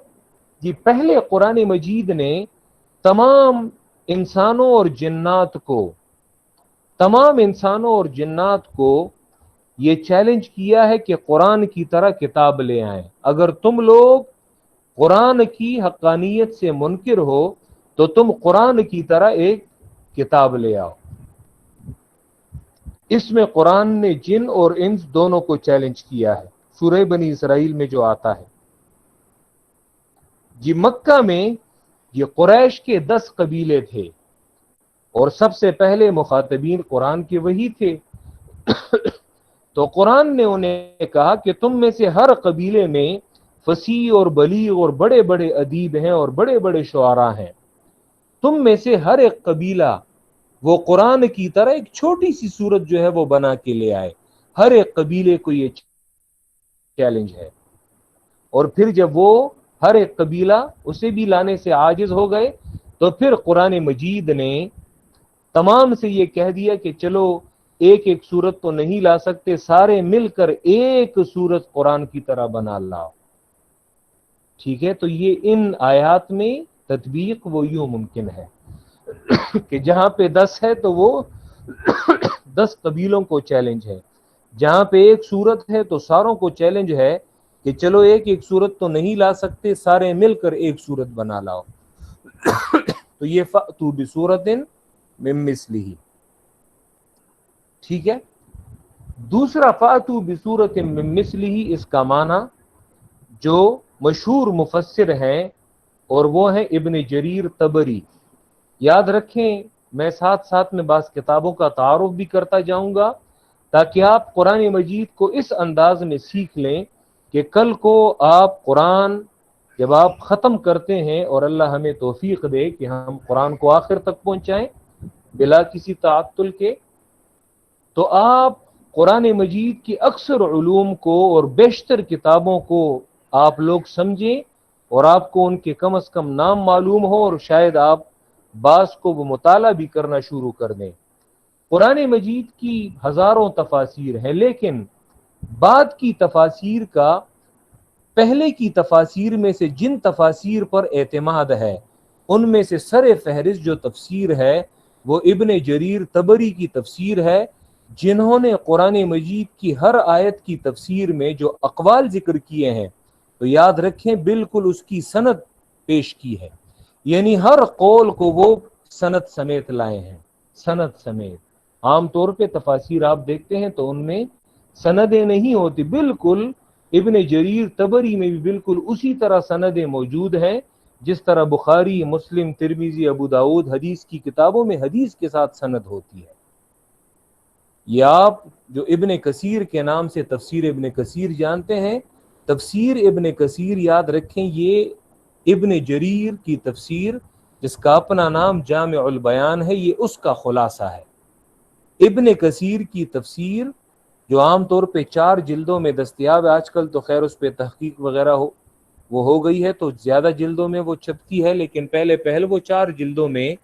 جی پہلے قرآن مجید نے تمام انسانوں اور جنات کو یہ چیلنج کیا ہے کہ قرآن کی طرح کتاب لے آئیں۔ اگر تم لوگ قرآن کی حقانیت سے منکر ہو تو تم قرآن کی طرح ایک کتاب لے آؤ۔ اس میں قرآن نے جن اور انس دونوں کو چیلنج کیا ہے، سورہ بنی اسرائیل میں جو آتا ہے۔ جی مکہ میں یہ قریش کے 10 قبیلے تھے اور سب سے پہلے مخاطبین قرآن کے وہی تھے، تو قرآن نے انہیں کہا کہ تم میں سے ہر قبیلے میں فصیح اور بلیغ اور بڑے بڑے ادیب ہیں اور بڑے بڑے شعراء ہیں، تم میں سے ہر ایک قبیلہ وہ قرآن کی طرح ایک چھوٹی سی صورت جو ہے وہ بنا کے لے آئے۔ ہر ایک قبیلے کو یہ چیلنج ہے، اور پھر جب وہ ہر ایک قبیلہ اسے بھی لانے سے عاجز ہو گئے تو پھر قرآن مجید نے تمام سے یہ کہہ دیا کہ چلو ایک ایک صورت تو نہیں لا سکتے، سارے مل کر ایک صورت قرآن کی طرح بنا لاؤ۔ ٹھیک ہے، تو یہ ان آیات میں تطبیق وہ یوں ممکن ہے کہ جہاں پہ 10 ہے تو وہ 10 قبیلوں کو چیلنج ہے، جہاں پہ ایک صورت ہے تو ساروں کو چیلنج ہے کہ چلو ایک ایک صورت تو نہیں لا سکتے، سارے مل کر ایک صورت بنا لاؤ۔ تو یہ فَأْتُوا بِسُورَةٍ مِّن مِّثْلِهِ، ٹھیک ہے۔ دوسرا فَأْتُوا بِسُورَةٍ مِّن مِّثْلِهِ، اس کا معنی جو مشہور مفسر ہیں اور وہ ہیں ابن جریر طبری۔ یاد رکھیں میں ساتھ ساتھ میں بعض کتابوں کا تعارف بھی کرتا جاؤں گا تاکہ آپ قرآن مجید کو اس انداز میں سیکھ لیں کہ کل کو آپ قرآن جب آپ ختم کرتے ہیں، اور اللہ ہمیں توفیق دے کہ ہم قرآن کو آخر تک پہنچائیں بلا کسی تعطل کے، تو آپ قرآن مجید کی اکثر علوم کو اور بیشتر کتابوں کو آپ لوگ سمجھیں، اور آپ کو ان کے کم از کم نام معلوم ہو، اور شاید آپ بعض کو وہ مطالعہ بھی کرنا شروع کر دیں۔ قرآن مجید کی ہزاروں تفاسیر ہیں، لیکن بعد کی تفاسیر کا پہلے کی تفاسیر میں سے جن تفاسیر پر اعتماد ہے ان میں سے سر فہرست جو تفسیر ہے وہ ابن جریر طبری کی تفسیر ہے، جنہوں نے قرآن مجید کی ہر آیت کی تفسیر میں جو اقوال ذکر کیے ہیں تو یاد رکھیں بالکل اس کی سند پیش کی ہے، یعنی ہر قول کو وہ سند سمیت لائے ہیں، سند سمیت۔ عام طور پہ تفاسیر آپ دیکھتے ہیں تو ان میں سندیں نہیں ہوتی، بالکل ابن جریر طبری میں بھی بالکل اسی طرح سندیں موجود ہیں جس طرح بخاری، مسلم، ترمذی، ابو داؤد حدیث کی کتابوں میں حدیث کے ساتھ سند ہوتی ہے۔ یہ آپ جو ابن کثیر کے نام سے تفسیر ابن کثیر جانتے ہیں، تفسیر ابن کثیر یاد رکھیں یہ ابن جریر کی تفسیر جس کا اپنا نام جامع البیان ہے، یہ اس کا خلاصہ ہے۔ ابن کثیر کی تفسیر جو عام طور پہ 4 جلدوں میں دستیاب ہے، آج کل تو خیر اس پہ تحقیق وغیرہ وہ ہو گئی ہے تو زیادہ جلدوں میں وہ چھپتی ہے، لیکن پہلے وہ 4 جلدوں میں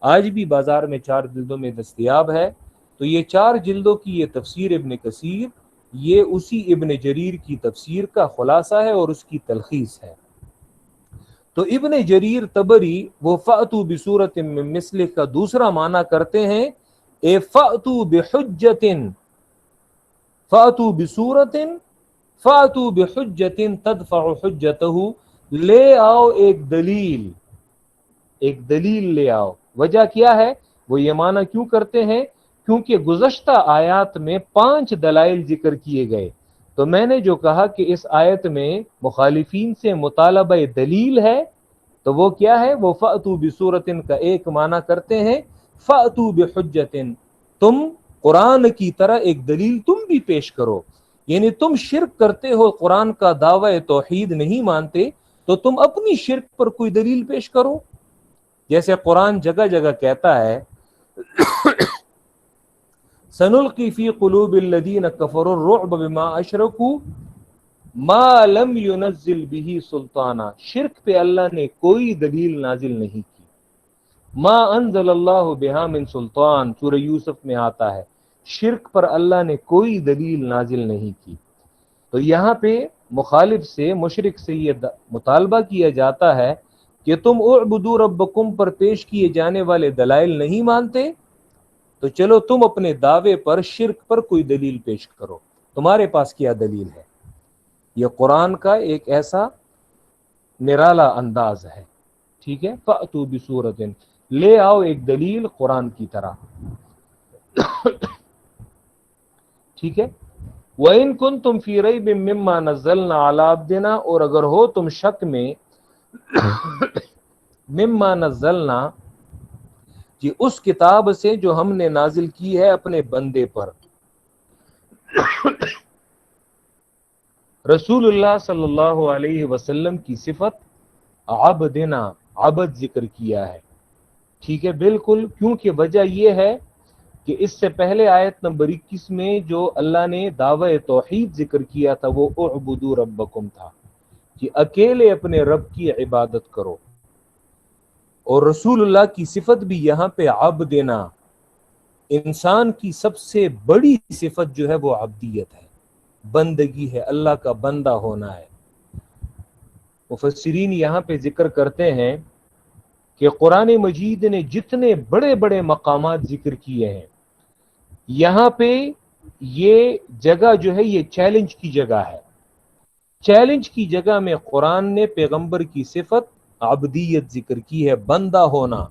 آج بھی بازار میں 4 جلدوں میں دستیاب ہے۔ تو یہ 4 جلدوں کی یہ تفسیر ابن کثیر یہ اسی ابن جریر کی تفسیر کا خلاصہ ہے اور اس کی تلخیص ہے۔ تو ابن جریر طبری وہ فَأْتُوا بِسُورَةٍ مِّن مِّثْلِهِ کا دوسرا معنی کرتے ہیں اے فَأْتُوا بِحُجَّةٍ، فَأْتُوا بِسُورَةٍ، فَأْتُوا بِحُجَّةٍ تَدْفَعُ حُجَّتَهُ، لے آؤ ایک دلیل، ایک دلیل لے آؤ۔ وجہ کیا ہے؟ وہ یہ معنی کیوں کرتے ہیں؟ کیونکہ گزشتہ آیات میں 5 دلائل ذکر کیے گئے، تو میں نے جو کہا کہ اس آیت میں مخالفین سے مطالبہ دلیل ہے تو وہ کیا ہے؟ وہ فَأْتُوا بِسُورَةٍ کا ایک معنی کرتے ہیں فَأْتُوا بِحُجَّةٍ، تم قرآن کی طرح ایک دلیل تم بھی پیش کرو، یعنی تم شرک کرتے ہو، قرآن کا دعوی توحید نہیں مانتے تو تم اپنی شرک پر کوئی دلیل پیش کرو۔ جیسے قرآن جگہ جگہ کہتا ہے سنلقی فی قلوب الذین کفروا الرعب بما اشرکوا ما لم ينزل به سلطانا، شرک پہ اللہ نے کوئی دلیل نازل نہیں کی۔ ما انزل اللہ بہا من سلطان، سورہ یوسف میں آتا ہے شرک پر اللہ نے کوئی دلیل نازل نہیں کی۔ تو یہاں پہ مخالف سے، مشرک سے یہ مطالبہ کیا جاتا ہے کہ تم اعبدوا ربکم پر پیش کیے جانے والے دلائل نہیں مانتے تو چلو تم اپنے دعوے پر شرک پر کوئی دلیل پیش کرو، تمہارے پاس کیا دلیل ہے؟ یہ قرآن کا ایک ایسا نرالا انداز ہے، ٹھیک ہے۔ فَأْتُوا بِسُورَةٍ، لے آؤ ایک دلیل قرآن کی طرح، ٹھیک ہے۔ وَإِن كُنتُمْ فِي رَيْبٍ مِّمَّا نَزَّلْنَا عَلَىٰ عَبْدِنَا، اور اگر ہو تم شک میں مما نزلنا کہ اس کتاب سے جو ہم نے نازل کی ہے اپنے بندے پر، رسول اللہ صلی اللہ علیہ وسلم کی صفت عبدنا، عبد ذکر کیا ہے، ٹھیک ہے بالکل، کیونکہ وجہ یہ ہے کہ اس سے پہلے آیت نمبر 21 میں جو اللہ نے دعوی توحید ذکر کیا تھا وہ اعبدوا ربکم تھا، کہ اکیلے اپنے رب کی عبادت کرو، اور رسول اللہ کی صفت بھی یہاں پہ عبدنا، انسان کی سب سے بڑی صفت جو ہے وہ عبدیت ہے، بندگی ہے، اللہ کا بندہ ہونا ہے۔ مفسرین یہاں پہ ذکر کرتے ہیں کہ قرآن مجید نے جتنے بڑے بڑے مقامات ذکر کیے ہیں، یہاں پہ یہ جگہ جو ہے یہ چیلنج کی جگہ ہے، چیلنج کی جگہ میں قرآن نے پیغمبر کی صفت عبدیت ذکر کی ہے، بندہ ہونا۔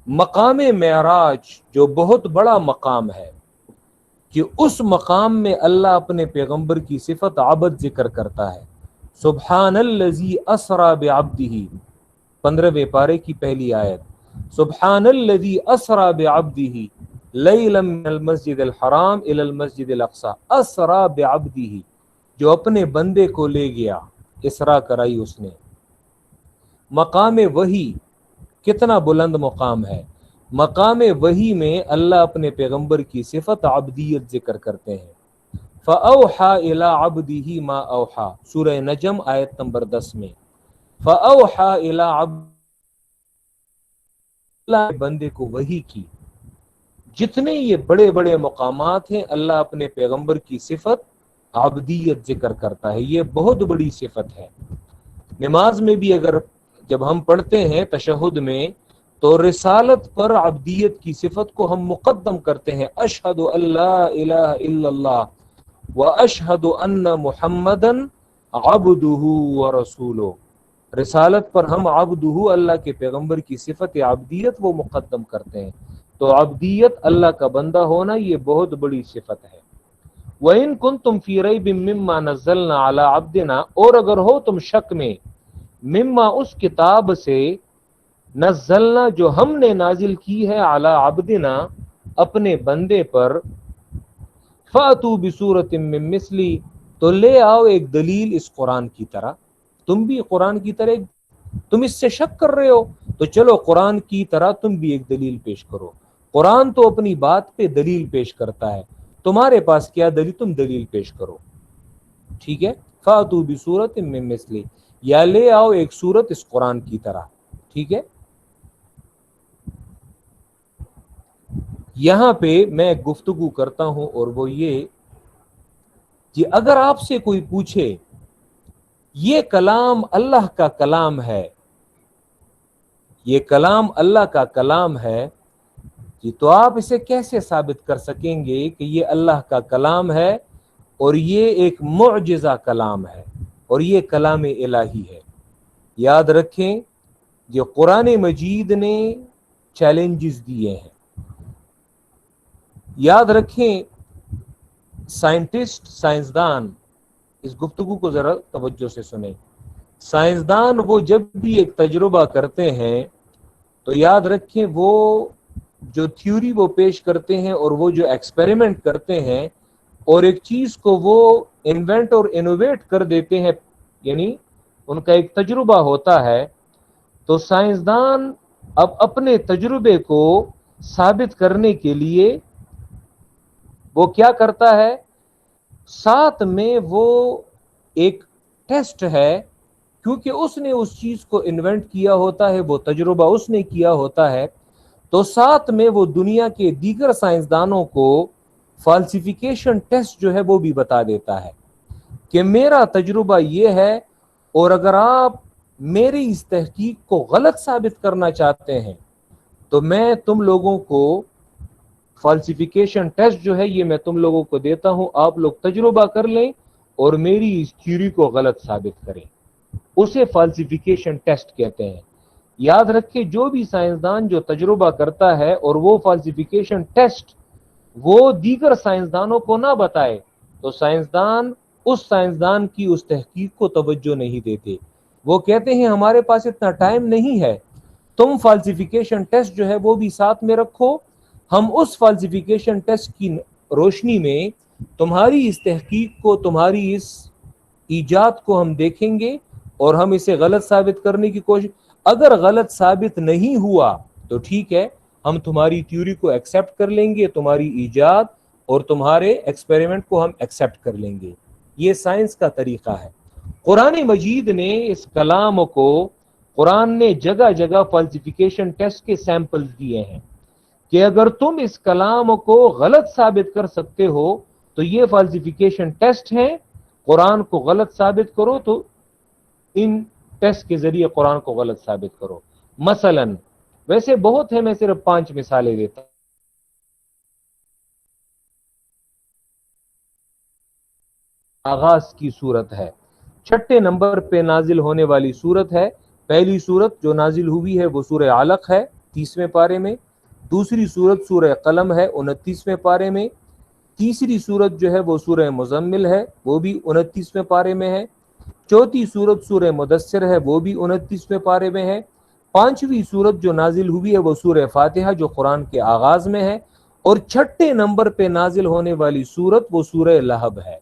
مقام معراج جو بہت بڑا مقام ہے، کہ اس مقام میں اللہ اپنے پیغمبر کی صفت عبد ذکر کرتا ہے۔ سبحان الذی اسری بعبدہ، 15ویں پارے کی پہلی آیت، سبحان الذی اسری بعبدہ لیلا من المسجد الحرام الی المسجد الاقصی، اسری بعبدہ، جو اپنے بندے کو لے گیا، اسرا کرائی اس نے۔ مقام وحی کتنا بلند مقام ہے، مقام وحی میں اللہ اپنے پیغمبر کی صفت عبدیت ذکر کرتے ہیں۔ فَأَوْحَى إِلَىٰ عَبْدِهِ مَا أَوْحَى، سورہ نجم آیت نمبر 10 میں، فَأَوْحَى إِلَىٰ عَبْدِهِ، اللہ نے بندے کو وحی کی۔ جتنے یہ بڑے بڑے مقامات ہیں اللہ اپنے پیغمبر کی صفت عبدیت ذکر کرتا ہے، یہ بہت بڑی صفت ہے۔ نماز میں بھی اگر جب ہم پڑھتے ہیں تشہد میں تو رسالت پر عبدیت کی صفت کو ہم مقدم کرتے ہیں، اشہد ان لا الہ الا اللہ واشہد ان محمدا عبدہ ورسولہ، رسالت پر ہم عبدہ، اللہ کے پیغمبر کی صفت عبدیت وہ مقدم کرتے ہیں۔ تو عبدیت، اللہ کا بندہ ہونا، یہ بہت بڑی صفت ہے۔ وَإِن كُنتُمْ فِي رَيْبٍ مِّمَّا نَزَّلْنَا عَلَىٰ عَبْدِنَا، اور اگر ہو تم شک میں، مما اس کتاب سے، نزلنا جو ہم نے نازل کی ہے، علی عبدنا اپنے بندے پر، فاتوا بسورۃ من مثلی، تو لے آؤ ایک دلیل اس قرآن کی طرح، تم بھی قرآن کی طرح، تم اس سے شک کر رہے ہو تو چلو قرآن کی طرح تم بھی ایک دلیل پیش کرو۔ قرآن تو اپنی بات پہ دلیل پیش کرتا ہے، تمہارے پاس کیا دلیل، تم دلیل پیش کرو، ٹھیک ہے۔ فاتوا بسورۃ من مثلی، یا لے آؤ ایک سورت اس قرآن کی طرح، ٹھیک ہے۔ یہاں پہ میں گفتگو کرتا ہوں، اور وہ یہ کہ اگر آپ سے کوئی پوچھے یہ کلام اللہ کا کلام ہے، یہ کلام اللہ کا کلام ہے، جی تو آپ اسے کیسے ثابت کر سکیں گے کہ یہ اللہ کا کلام ہے اور یہ ایک معجزہ کلام ہے اور یہ کلام الہی ہے؟ یاد رکھیں جو قرآن مجید نے چیلنجز دیے ہیں، یاد رکھیں سائنٹسٹ، سائنسدان، اس گفتگو کو ذرا توجہ سے سنیں، سائنسدان وہ جب بھی ایک تجربہ کرتے ہیں تو یاد رکھیں وہ جو تھیوری وہ پیش کرتے ہیں اور وہ جو ایکسپیریمنٹ کرتے ہیں اور ایک چیز کو وہ انوینٹ اور انوویٹ کر دیتے ہیں، یعنی ان کا ایک تجربہ ہوتا ہے، تو سائنسدان اب اپنے تجربے کو ثابت کرنے کے لیے وہ کیا کرتا ہے، ساتھ میں وہ ایک ٹیسٹ ہے، کیونکہ اس نے اس چیز کو انوینٹ کیا ہوتا ہے، وہ تجربہ اس نے کیا ہوتا ہے، تو ساتھ میں وہ دنیا کے دیگر سائنسدانوں کو فالسیفیکیشن ٹیسٹ جو ہے وہ بھی بتا دیتا ہے کہ میرا تجربہ یہ ہے، اور اگر آپ میری اس تحقیق کو غلط ثابت کرنا چاہتے ہیں تو میں تم لوگوں کو فالسیفیکیشن ٹیسٹ جو ہے یہ میں تم لوگوں کو دیتا ہوں، آپ لوگ تجربہ کر لیں اور میری اس تھیوری کو غلط ثابت کریں، اسے فالسیفیکیشن ٹیسٹ کہتے ہیں۔ یاد رکھیں جو بھی سائنسدان جو تجربہ کرتا ہے اور وہ فالسیفیکیشن ٹیسٹ وہ دیگر سائنسدانوں کو نہ بتائے تو سائنسدان اس سائنسدان کی اس تحقیق کو توجہ نہیں دیتے، وہ کہتے ہیں ہمارے پاس اتنا ٹائم نہیں ہے، تم فالسیفیکیشن ٹیسٹ جو ہے وہ بھی ساتھ میں رکھو، ہم اس فالسیفیکیشن ٹیسٹ کی روشنی میں تمہاری اس تحقیق کو، تمہاری اس ایجاد کو ہم دیکھیں گے اور ہم اسے غلط ثابت کرنے کی کوشش، اگر غلط ثابت نہیں ہوا تو ٹھیک ہے، ہم تمہاری تھیوری کو ایکسیپٹ کر لیں گے، تمہاری ایجاد اور تمہارے ایکسپیریمنٹ کو ہم ایکسیپٹ کر لیں گے۔ یہ سائنس کا طریقہ ہے۔ قرآن مجید نے اس کلام کو، قرآن نے جگہ جگہ فالسیفیکیشن ٹیسٹ کے سیمپل دیے ہیں کہ اگر تم اس کلام کو غلط ثابت کر سکتے ہو تو یہ فالسیفیکیشن ٹیسٹ ہیں، قرآن کو غلط ثابت کرو تو ان ٹیسٹ کے ذریعے قرآن کو غلط ثابت کرو۔ مثلا ویسے بہت ہے، میں صرف 5 مثالیں دیتا ہوں۔ آغاز کی صورت ہے، 6 نمبر پہ نازل ہونے والی صورت ہے۔ پہلی صورت جو نازل ہوئی ہے وہ سورہ علق ہے 30ویں پارے میں، دوسری صورت سورہ قلم ہے 29ویں پارے میں، تیسری صورت جو ہے وہ سورہ مزمل ہے، وہ بھی 29ویں پارے میں ہے، چوتھی صورت سورہ مدثر ہے، وہ بھی 29ویں پارے میں ہے، پانچویں صورت جو نازل ہوئی ہے وہ سورہ فاتحہ جو قرآن کے آغاز میں ہے، اور 6 نمبر پہ نازل ہونے والی صورت وہ سورہ لہب ہے۔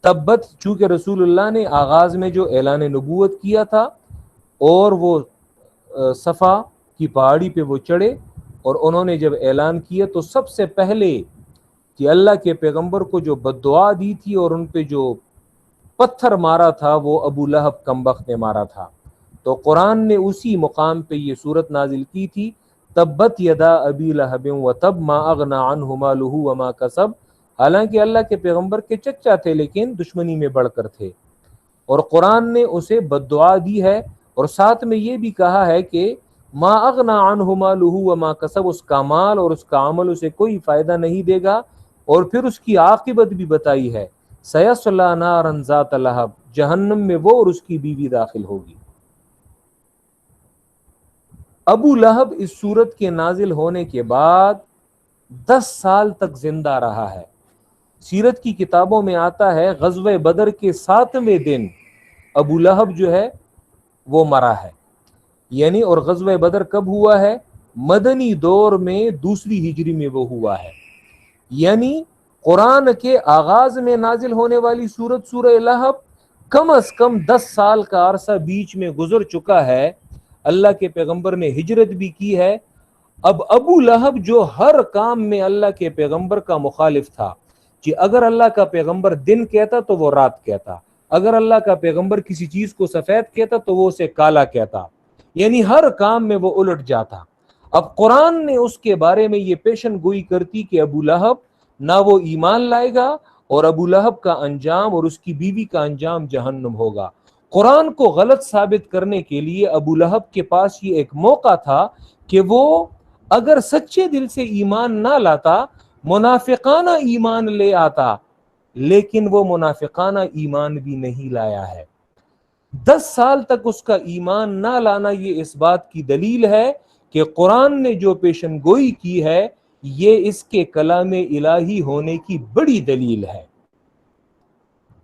تبت، چونکہ رسول اللہ نے آغاز میں جو اعلان نبوت کیا تھا اور وہ صفا کی پہاڑی پہ وہ چڑھے اور انہوں نے جب اعلان کیا تو سب سے پہلے کہ اللہ کے پیغمبر کو جو بد دعا دی تھی اور ان پہ جو پتھر مارا تھا وہ ابو لہب کمبخت نے مارا تھا، تو قرآن نے اسی مقام پہ یہ صورت نازل کی تھی، تبت یدا ابی لہب وتب ما اغنی عنہ مالہ وما کسب۔ حالانکہ اللہ کے پیغمبر کے چچا تھے لیکن دشمنی میں بڑھ کر تھے، اور قرآن نے اسے بد دعا دی ہے، اور ساتھ میں یہ بھی کہا ہے کہ ما اغنی عنہ مالہ وما کسب، اس کا مال اور اس کا عمل اسے کوئی فائدہ نہیں دے گا، اور پھر اس کی عاقبت بھی بتائی ہے، سیصلی نارا ذات لہب، جہنم میں وہ اور اس کی بیوی داخل ہوگی۔ ابو لہب اس صورت کے نازل ہونے کے بعد 10 سال تک زندہ رہا ہے۔ سیرت کی کتابوں میں آتا ہے غزوہ بدر کے 7ویں دن ابو لہب جو ہے وہ مرا ہے، یعنی، اور غزوہ بدر کب ہوا ہے؟ مدنی دور میں 2 ہجری میں وہ ہوا ہے، یعنی قرآن کے آغاز میں نازل ہونے والی سورت سورہ لہب کم از کم 10 سال کا عرصہ بیچ میں گزر چکا ہے، اللہ کے پیغمبر نے ہجرت بھی کی ہے۔ اب ابو لہب جو ہر کام میں اللہ کے پیغمبر کا مخالف تھا، کہ اگر اللہ کا پیغمبر دن کہتا تو وہ رات کہتا، اگر اللہ کا پیغمبر کسی چیز کو سفید کہتا تو وہ اسے کالا کہتا، یعنی ہر کام میں وہ الٹ جاتا۔ اب قرآن نے اس کے بارے میں یہ پیشن گوئی کرتی کہ ابو لہب نہ وہ ایمان لائے گا، اور ابو لہب کا انجام اور اس کی بیوی کا انجام جہنم ہوگا۔ قرآن کو غلط ثابت کرنے کے لیے ابو لہب کے پاس یہ ایک موقع تھا کہ وہ اگر سچے دل سے ایمان نہ لاتا، منافقانہ ایمان لے آتا، لیکن وہ منافقانہ ایمان بھی نہیں لایا ہے۔ 10 سال تک اس کا ایمان نہ لانا یہ اس بات کی دلیل ہے کہ قرآن نے جو پیشن گوئی کی ہے یہ اس کے کلام الہی ہونے کی بڑی دلیل ہے،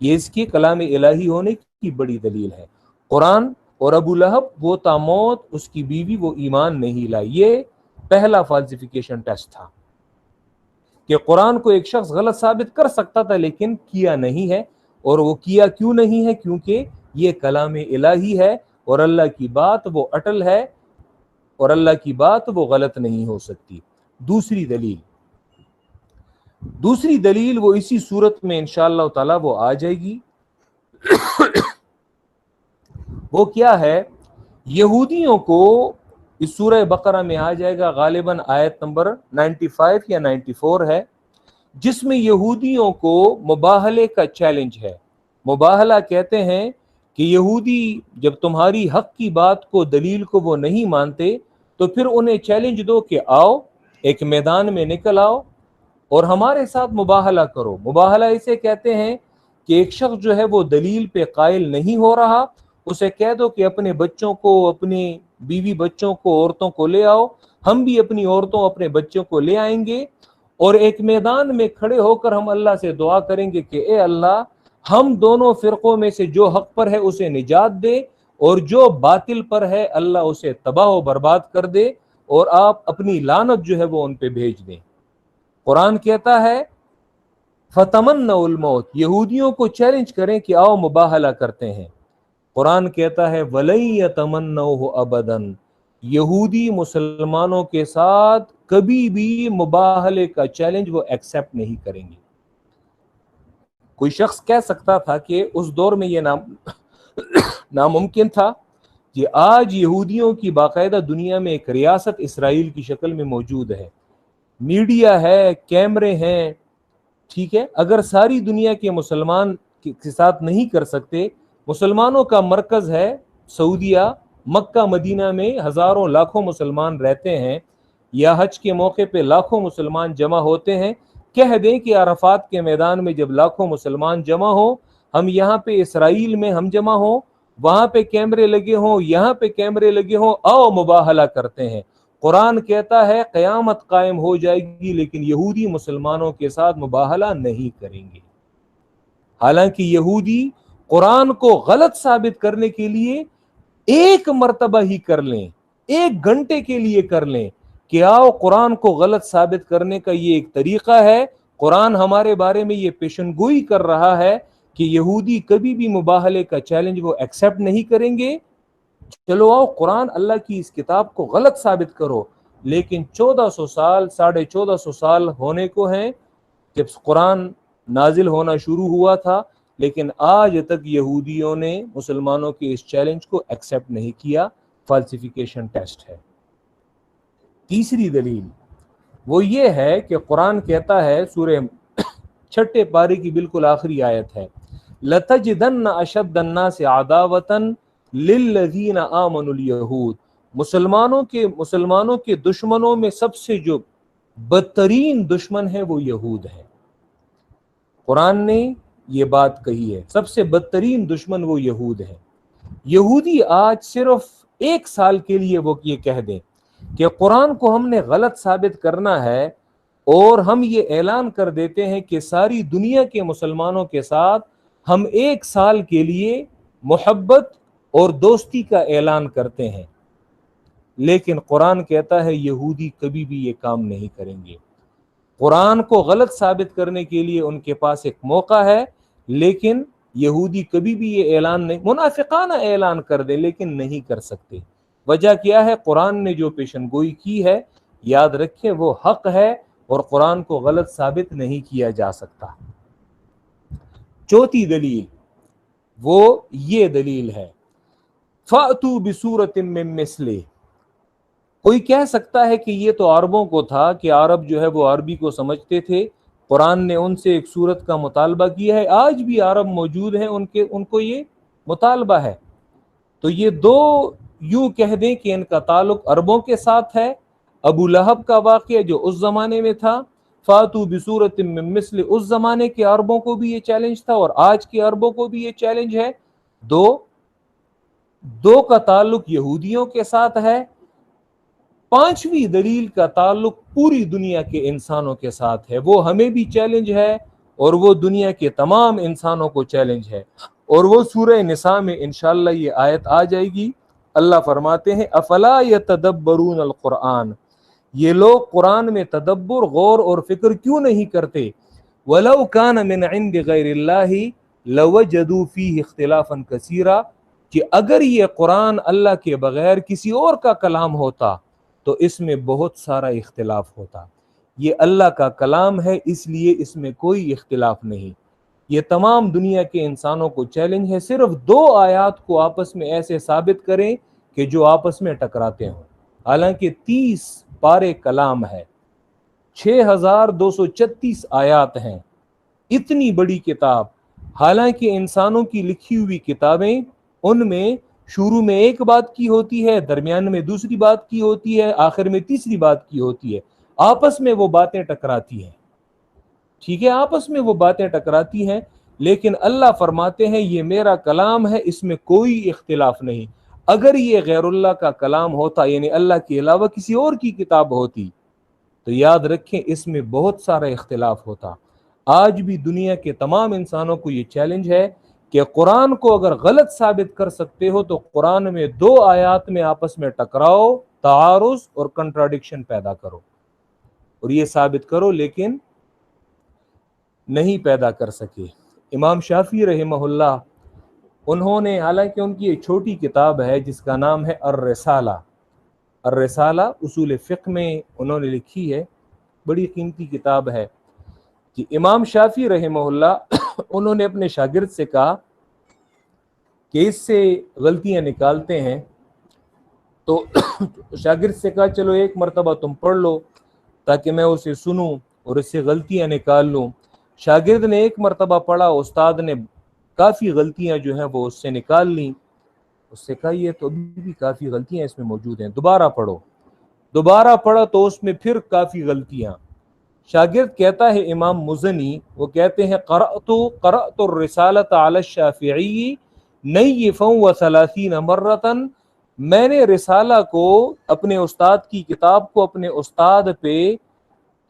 یہ اس کے کلام الہی ہونے کی بڑی دلیل ہے۔ قرآن اور ابو لہب وہ تا موت، اس کی بیوی وہ ایمان نہیں لائی۔ یہ پہلا فالسیفیکیشن ٹیسٹ تھا کہ قرآن کو ایک شخص غلط ثابت کر سکتا تھا لیکن کیا نہیں ہے، اور وہ کیا کیوں نہیں ہے؟ کیونکہ یہ کلام الہی ہے اور اللہ کی بات وہ اٹل ہے اور اللہ کی بات وہ غلط نہیں ہو سکتی۔ دوسری دلیل وہ اسی صورت میں انشاءاللہ تعالی وہ آ جائے گی۔ وہ کیا ہے؟ یہودیوں کو اس سورہ بقرہ میں آ جائے گا، غالباً آیت نمبر 95 یا 94 ہے، جس میں یہودیوں کو مباہلے کا چیلنج ہے۔ مباہلہ کہتے ہیں کہ یہودی جب تمہاری حق کی بات کو، دلیل کو وہ نہیں مانتے تو پھر انہیں چیلنج دو کہ آؤ ایک میدان میں نکل آؤ اور ہمارے ساتھ مباہلہ کرو۔ مباہلہ اسے کہتے ہیں کہ ایک شخص جو ہے وہ دلیل پہ قائل نہیں ہو رہا، اسے کہہ دو کہ اپنے بچوں کو، اپنی بیوی بچوں کو، عورتوں کو لے آؤ، ہم بھی اپنی عورتوں اپنے بچوں کو لے آئیں گے، اور ایک میدان میں کھڑے ہو کر ہم اللہ سے دعا کریں گے کہ اے اللہ، ہم دونوں فرقوں میں سے جو حق پر ہے اسے نجات دے، اور جو باطل پر ہے اللہ اسے تباہ و برباد کر دے، اور آپ اپنی لعنت جو ہے وہ ان پہ بھیج دیں۔ قرآن کہتا ہے فتمنوا الموت، یہودیوں کو چیلنج کریں کہ آؤ مباہلہ کرتے ہیں۔ قرآن کہتا ہے وَلَن يَتَمَنَّوْهُ أَبَدًا، یہودی مسلمانوں کے ساتھ کبھی بھی مباہلے کا چیلنج وہ ایکسیپٹ نہیں کریں گے۔ کوئی شخص کہہ سکتا تھا کہ اس دور میں یہ ناممکن تھا کہ آج یہودیوں کی باقاعدہ دنیا میں ایک ریاست اسرائیل کی شکل میں موجود ہے، میڈیا ہے، کیمرے ہیں، ٹھیک ہے، اگر ساری دنیا کے مسلمان کے ساتھ نہیں کر سکتے، مسلمانوں کا مرکز ہے سعودیہ، مکہ مدینہ میں ہزاروں لاکھوں مسلمان رہتے ہیں، یا حج کے موقع پہ لاکھوں مسلمان جمع ہوتے ہیں، کہہ دیں کہ عرفات کے میدان میں جب لاکھوں مسلمان جمع ہو، ہم یہاں پہ اسرائیل میں ہم جمع ہوں، وہاں پہ کیمرے لگے ہوں، یہاں پہ کیمرے لگے ہوں، آؤ مباہلہ کرتے ہیں۔ قرآن کہتا ہے قیامت قائم ہو جائے گی لیکن یہودی مسلمانوں کے ساتھ مباہلہ نہیں کریں گے۔ حالانکہ یہودی قرآن کو غلط ثابت کرنے کے لیے ایک مرتبہ ہی کر لیں، ایک گھنٹے کے لیے کر لیں کہ آؤ قرآن کو غلط ثابت کرنے کا یہ ایک طریقہ ہے، قرآن ہمارے بارے میں یہ پیشن گوئی کر رہا ہے کہ یہودی کبھی بھی مباہلے کا چیلنج وہ ایکسیپٹ نہیں کریں گے، چلو آؤ قرآن اللہ کی اس کتاب کو غلط ثابت کرو۔ لیکن 1400 سال 1450 سال ہونے کو ہیں جب قرآن نازل ہونا شروع ہوا تھا، لیکن آج تک یہودیوں نے مسلمانوں کے اس چیلنج کو ایکسیپٹ نہیں کیا، فالسیفیکیشن ٹیسٹ ہے۔ تیسری دلیل وہ یہ ہے کہ قرآن کہتا ہے، سورہ چھٹے پارے کی بالکل آخری آیت ہے، لَتَجِدَنَّ أَشَدَّ النَّاسِ عَدَاوَةً لِلَّذِينَ آمَنُوا الْيَهُودَ، مسلمانوں کے دشمنوں میں سب سے جو بدترین دشمن ہے وہ یہود ہے۔ قرآن نے یہ بات کہی ہے، سب سے بدترین دشمن وہ یہود ہے۔ یہودی آج صرف ایک سال کے لیے وہ یہ کہہ دیں کہ قرآن کو ہم نے غلط ثابت کرنا ہے، اور ہم یہ اعلان کر دیتے ہیں کہ ساری دنیا کے مسلمانوں کے ساتھ ہم ایک سال کے لیے محبت اور دوستی کا اعلان کرتے ہیں، لیکن قرآن کہتا ہے یہودی کبھی بھی یہ کام نہیں کریں گے۔ قرآن کو غلط ثابت کرنے کے لیے ان کے پاس ایک موقع ہے، لیکن یہودی کبھی بھی یہ اعلان نہیں، منافقانہ اعلان کر دے لیکن نہیں کر سکتے۔ وجہ کیا ہے؟ قرآن نے جو پیشن گوئی کی ہے، یاد رکھیں وہ حق ہے اور قرآن کو غلط ثابت نہیں کیا جا سکتا۔ چوتھی دلیل وہ یہ دلیل ہے، فَأْتُوا بِسُورَةٍ مِّن مِّثْلِهِ۔ کوئی کہہ سکتا ہے کہ یہ تو عربوں کو تھا کہ عرب جو ہے وہ عربی کو سمجھتے تھے، قرآن نے ان سے ایک سورت کا مطالبہ کیا ہے، آج بھی عرب موجود ہیں، ان کو یہ مطالبہ ہے، تو یہ دو یوں کہہ دیں کہ ان کا تعلق عربوں کے ساتھ ہے۔ ابو لہب کا واقعہ جو اس زمانے میں تھا، فاتو بصورت من مثل، اس زمانے کے عربوں کو بھی یہ چیلنج تھا اور آج کے عربوں کو بھی یہ چیلنج ہے۔ دو کا تعلق یہودیوں کے ساتھ ہے، پانچویں دلیل کا تعلق پوری دنیا کے انسانوں کے ساتھ ہے، وہ ہمیں بھی چیلنج ہے اور وہ دنیا کے تمام انسانوں کو چیلنج ہے، اور وہ سورہ نساء میں انشاءاللہ یہ آیت آ جائے گی۔ اللہ فرماتے ہیں افلا یتدبرون القرآن، یہ لوگ قرآن میں تدبر، غور اور فکر کیوں نہیں کرتے؟ وَلَوْ كَانَ مِنْ عِنْدِ غَيْرِ اللَّهِ لَوَجَدُوا فِيهِ اخْتِلَافًا كَثِيرًا، کہ اگر یہ قرآن اللہ کے بغیر کسی اور کا کلام ہوتا تو اس میں بہت سارا اختلاف ہوتا، یہ اللہ کا کلام ہے اس لیے اس میں کوئی اختلاف نہیں۔ یہ تمام دنیا کے انسانوں کو چیلنج ہے، صرف دو آیات کو آپس میں ایسے ثابت کریں کہ جو آپس میں ٹکراتے ہوں، حالانکہ 30 پارے کلام ہے، 6236 آیات ہیں، اتنی بڑی کتاب، حالانکہ انسانوں کی لکھی ہوئی کتابیں ان میں شروع میں ایک بات کی ہوتی ہے، درمیان میں دوسری بات کی ہوتی ہے، آخر میں تیسری بات کی ہوتی ہے، آپس میں وہ باتیں ٹکراتی ہیں، ٹھیک ہے، آپس میں وہ باتیں ٹکراتی ہیں، لیکن اللہ فرماتے ہیں یہ میرا کلام ہے، اس میں کوئی اختلاف نہیں۔ اگر یہ غیر اللہ کا کلام ہوتا، یعنی اللہ کے علاوہ کسی اور کی کتاب ہوتی، تو یاد رکھیں اس میں بہت سارا اختلاف ہوتا۔ آج بھی دنیا کے تمام انسانوں کو یہ چیلنج ہے کہ قرآن کو اگر غلط ثابت کر سکتے ہو تو قرآن میں دو آیات میں آپس میں ٹکراؤ، تعارض اور کنٹراڈکشن پیدا کرو اور یہ ثابت کرو، لیکن نہیں پیدا کر سکے۔ امام شافعی رحمہ اللہ، انہوں نے، حالانکہ ان کی ایک چھوٹی کتاب ہے جس کا نام ہے الرسالہ، الرسالہ اصول فقہ میں انہوں نے لکھی ہے، بڑی قیمتی کتاب ہے، کہ امام شافعی رحمہ اللہ انہوں نے اپنے شاگرد سے کہا کہ اس سے غلطیاں نکالتے ہیں، تو شاگرد سے کہا چلو ایک مرتبہ تم پڑھ لو تاکہ میں اسے سنوں اور اس سے غلطیاں نکال لوں۔ شاگرد نے ایک مرتبہ پڑھا، استاد نے کافی غلطیاں جو ہیں وہ اس سے نکال لیں۔ اس سے کہا یہ تو ابھی بھی کافی غلطیاں اس میں موجود ہیں، دوبارہ پڑھو۔ دوبارہ پڑھا تو اس میں پھر کافی غلطیاں۔ شاگرد کہتا ہے امام مزنی، وہ کہتے ہیں قرأت الرسالۃ علی الشافعی نیفا وثلاثین مرتن، میں نے رسالہ کو، اپنے استاد کی کتاب کو، اپنے استاد پہ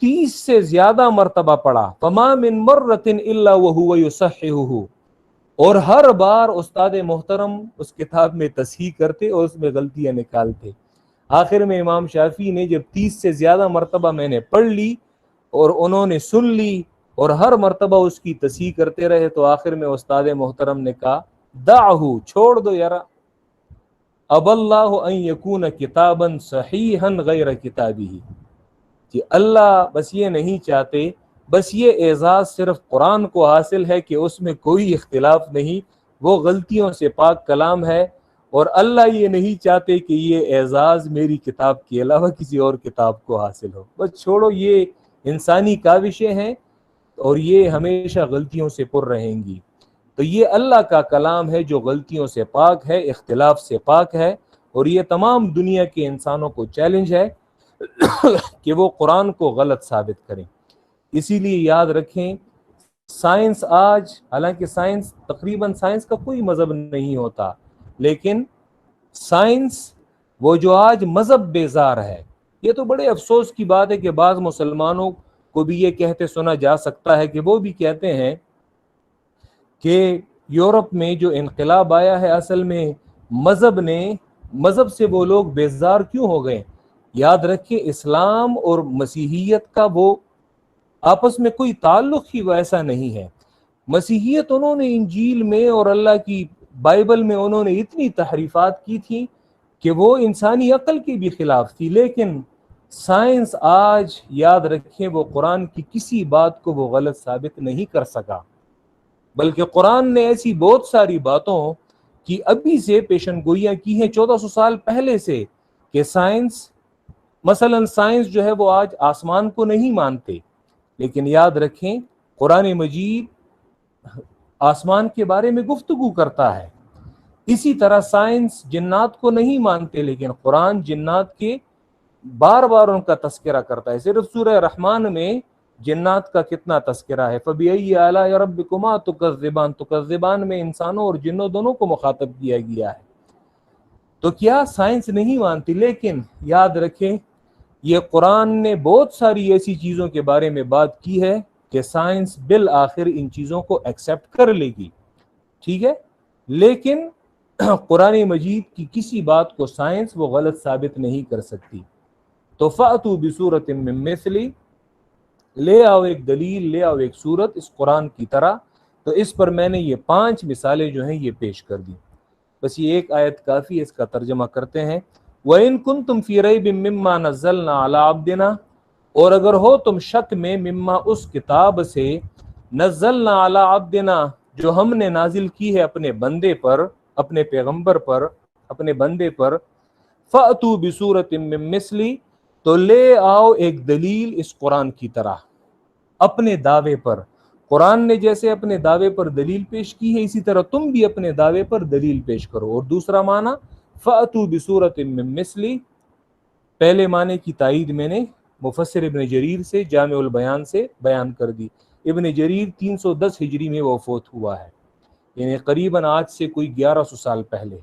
30 سے زیادہ مرتبہ پڑھا، فما من مرۃ الا وهو یصححہ، اور ہر بار استاد محترم اس کتاب میں تصحیح کرتے اور اس میں غلطیاں نکالتے۔ آخر میں امام شافعی نے جب 30 سے زیادہ مرتبہ میں نے پڑھ لی اور انہوں نے سن لی اور ہر مرتبہ اس کی تصحیح کرتے رہے، تو آخر میں استاد محترم نے کہا دعہ، چھوڑ دو یار، اب اللہ ان یکون کتابا صحیحا غیر کتابہ، کہ اللہ بس یہ نہیں چاہتے، بس یہ اعزاز صرف قرآن کو حاصل ہے کہ اس میں کوئی اختلاف نہیں، وہ غلطیوں سے پاک کلام ہے، اور اللہ یہ نہیں چاہتے کہ یہ اعزاز میری کتاب کے علاوہ کسی اور کتاب کو حاصل ہو۔ بس چھوڑو، یہ انسانی کاوشیں ہیں اور یہ ہمیشہ غلطیوں سے پر رہیں گی۔ تو یہ اللہ کا کلام ہے جو غلطیوں سے پاک ہے، اختلاف سے پاک ہے، اور یہ تمام دنیا کے انسانوں کو چیلنج ہے کہ وہ قرآن کو غلط ثابت کریں۔ اسی لیے یاد رکھیں، سائنس آج، حالانکہ سائنس تقریباً، سائنس کا کوئی مذہب نہیں ہوتا، لیکن سائنس وہ جو آج مذہب بیزار ہے، یہ تو بڑے افسوس کی بات ہے کہ بعض مسلمانوں کو بھی یہ کہتے سنا جا سکتا ہے کہ وہ بھی کہتے ہیں کہ یورپ میں جو انقلاب آیا ہے اصل میں مذہب سے وہ لوگ بیزار کیوں ہو گئے۔ یاد رکھیں، اسلام اور مسیحیت کا وہ آپس میں کوئی تعلق ہی ویسا نہیں ہے۔ مسیحیت، انہوں نے انجیل میں اور اللہ کی بائبل میں انہوں نے اتنی تحریفات کی تھی کہ وہ انسانی عقل کے بھی خلاف تھی، لیکن سائنس آج، یاد رکھیں، وہ قرآن کی کسی بات کو وہ غلط ثابت نہیں کر سکا، بلکہ قرآن نے ایسی بہت ساری باتوں کی ابھی سے پیشن گوئیاں کی ہیں 1400 سال پہلے سے، کہ سائنس، مثلا سائنس جو ہے وہ آج آسمان کو نہیں مانتے، لیکن یاد رکھیں قرآن مجید آسمان کے بارے میں گفتگو کرتا ہے۔ اسی طرح سائنس جنات کو نہیں مانتے، لیکن قرآن جنات کے بار بار ان کا تذکرہ کرتا ہے۔ صرف سورہ رحمان میں جنات کا کتنا تذکرہ ہے، فَبِأَيِّ آلَاءِ رَبِّكُمَا تُكَذِّبَانِ، تُكَذِّبَانِ میں انسانوں اور جنوں دونوں کو مخاطب کیا گیا ہے۔ تو کیا سائنس نہیں مانتی؟ لیکن یاد رکھیں، یہ قرآن نے بہت ساری ایسی چیزوں کے بارے میں بات کی ہے کہ سائنس بالآخر ان چیزوں کو ایکسیپٹ کر لے گی، ٹھیک ہے، لیکن قرآن مجید کی کسی بات کو سائنس وہ غلط ثابت نہیں کر سکتی۔ تو فَأْتُوا بِسُورَةٍ مِّن مِّثْلِهِ، لے آؤ ایک دلیل، لے آؤ ایک صورت اس قرآن کی طرح۔ تو اس پر میں نے یہ 5 مثالیں جو ہیں یہ پیش کر دی، بس یہ ایک آیت کافی ہے، اس کا ترجمہ کرتے ہیں۔ وَإِن كُنتُمْ فِي رَيْبٍ مِّمَّا نَزَّلْنَا عَلَىٰ عَبْدِنَا، اور اگر ہو تم شک میں، مما اس کتاب سے، نزلنا علی عبدنا جو ہم نے نازل کی ہے اپنے بندے پر، اپنے پیغمبر پر، اپنے بندے پر، فَأْتُوا بِسُورَةٍ مِّن مِّثْلِهِ، تو لے آؤ ایک دلیل اس قرآن کی طرح، اپنے دعوے پر۔ قرآن نے جیسے اپنے دعوے پر دلیل پیش کی ہے، اسی طرح تم بھی اپنے دعوے پر دلیل پیش کرو۔ اور دوسرا معنی فَأْتُوا بِسُورَةٍ مِّن مِّثْلِهِ، پہلے معنی کی تائید میں نے مفسر ابن جریر سے جامع البیان سے بیان کر دی۔ ابن جریر 310 ہجری میں وہ فوت ہوا ہے، یعنی قریباً آج سے کوئی 1100 سال پہلے۔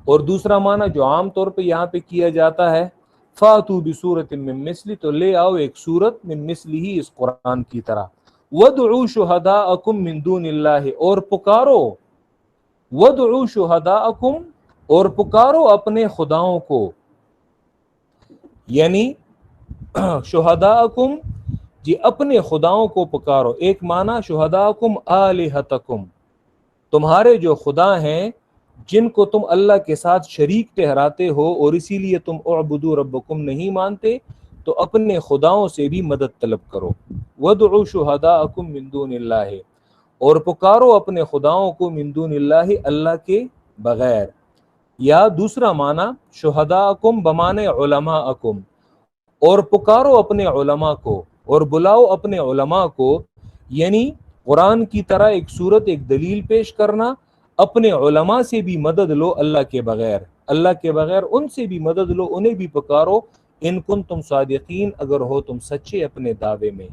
اور دوسرا معنی جو عام طور پہ یہاں پہ کیا جاتا ہے، فَأْتُوا بِسُورَةٍ مِّن مِّثْلِهِ، تو لے آؤ ایک سورت من مثلہ اس قرآن کی طرح، وَادْعُوا شُهَدَاءَكُم مِّن دُونِ اللَّهِ، اور پکارو، وَادْعُوا شُهَدَاءَكُم، اور پکارو اپنے خداؤں کو، یعنی شہداءکم، جی اپنے خداؤں کو پکارو. ایک معنی شہداکم آلہتکم، تمہارے جو خدا ہیں جن کو تم اللہ کے ساتھ شریک ٹھہراتے ہو اور اسی لیے تم اعبدوا ربکم نہیں مانتے، تو اپنے خداؤں سے بھی مدد طلب کرو. وادعوا شہداءکم من دون اللہ، اور پکارو اپنے خداؤں کو من دون اللہ، اللہ کے بغیر. یا دوسرا معنی شہداءکم بمانے علماءکم، اور پکارو اپنے علماء کو اور بلاؤ اپنے علماء کو، یعنی قرآن کی طرح ایک صورت، ایک دلیل پیش کرنا. اپنے علماء سے بھی مدد لو اللہ کے بغیر، اللہ کے بغیر ان سے بھی مدد لو، انہیں بھی پکارو. ان کنتم صادقین، اگر ہو تم سچے اپنے دعوے میں.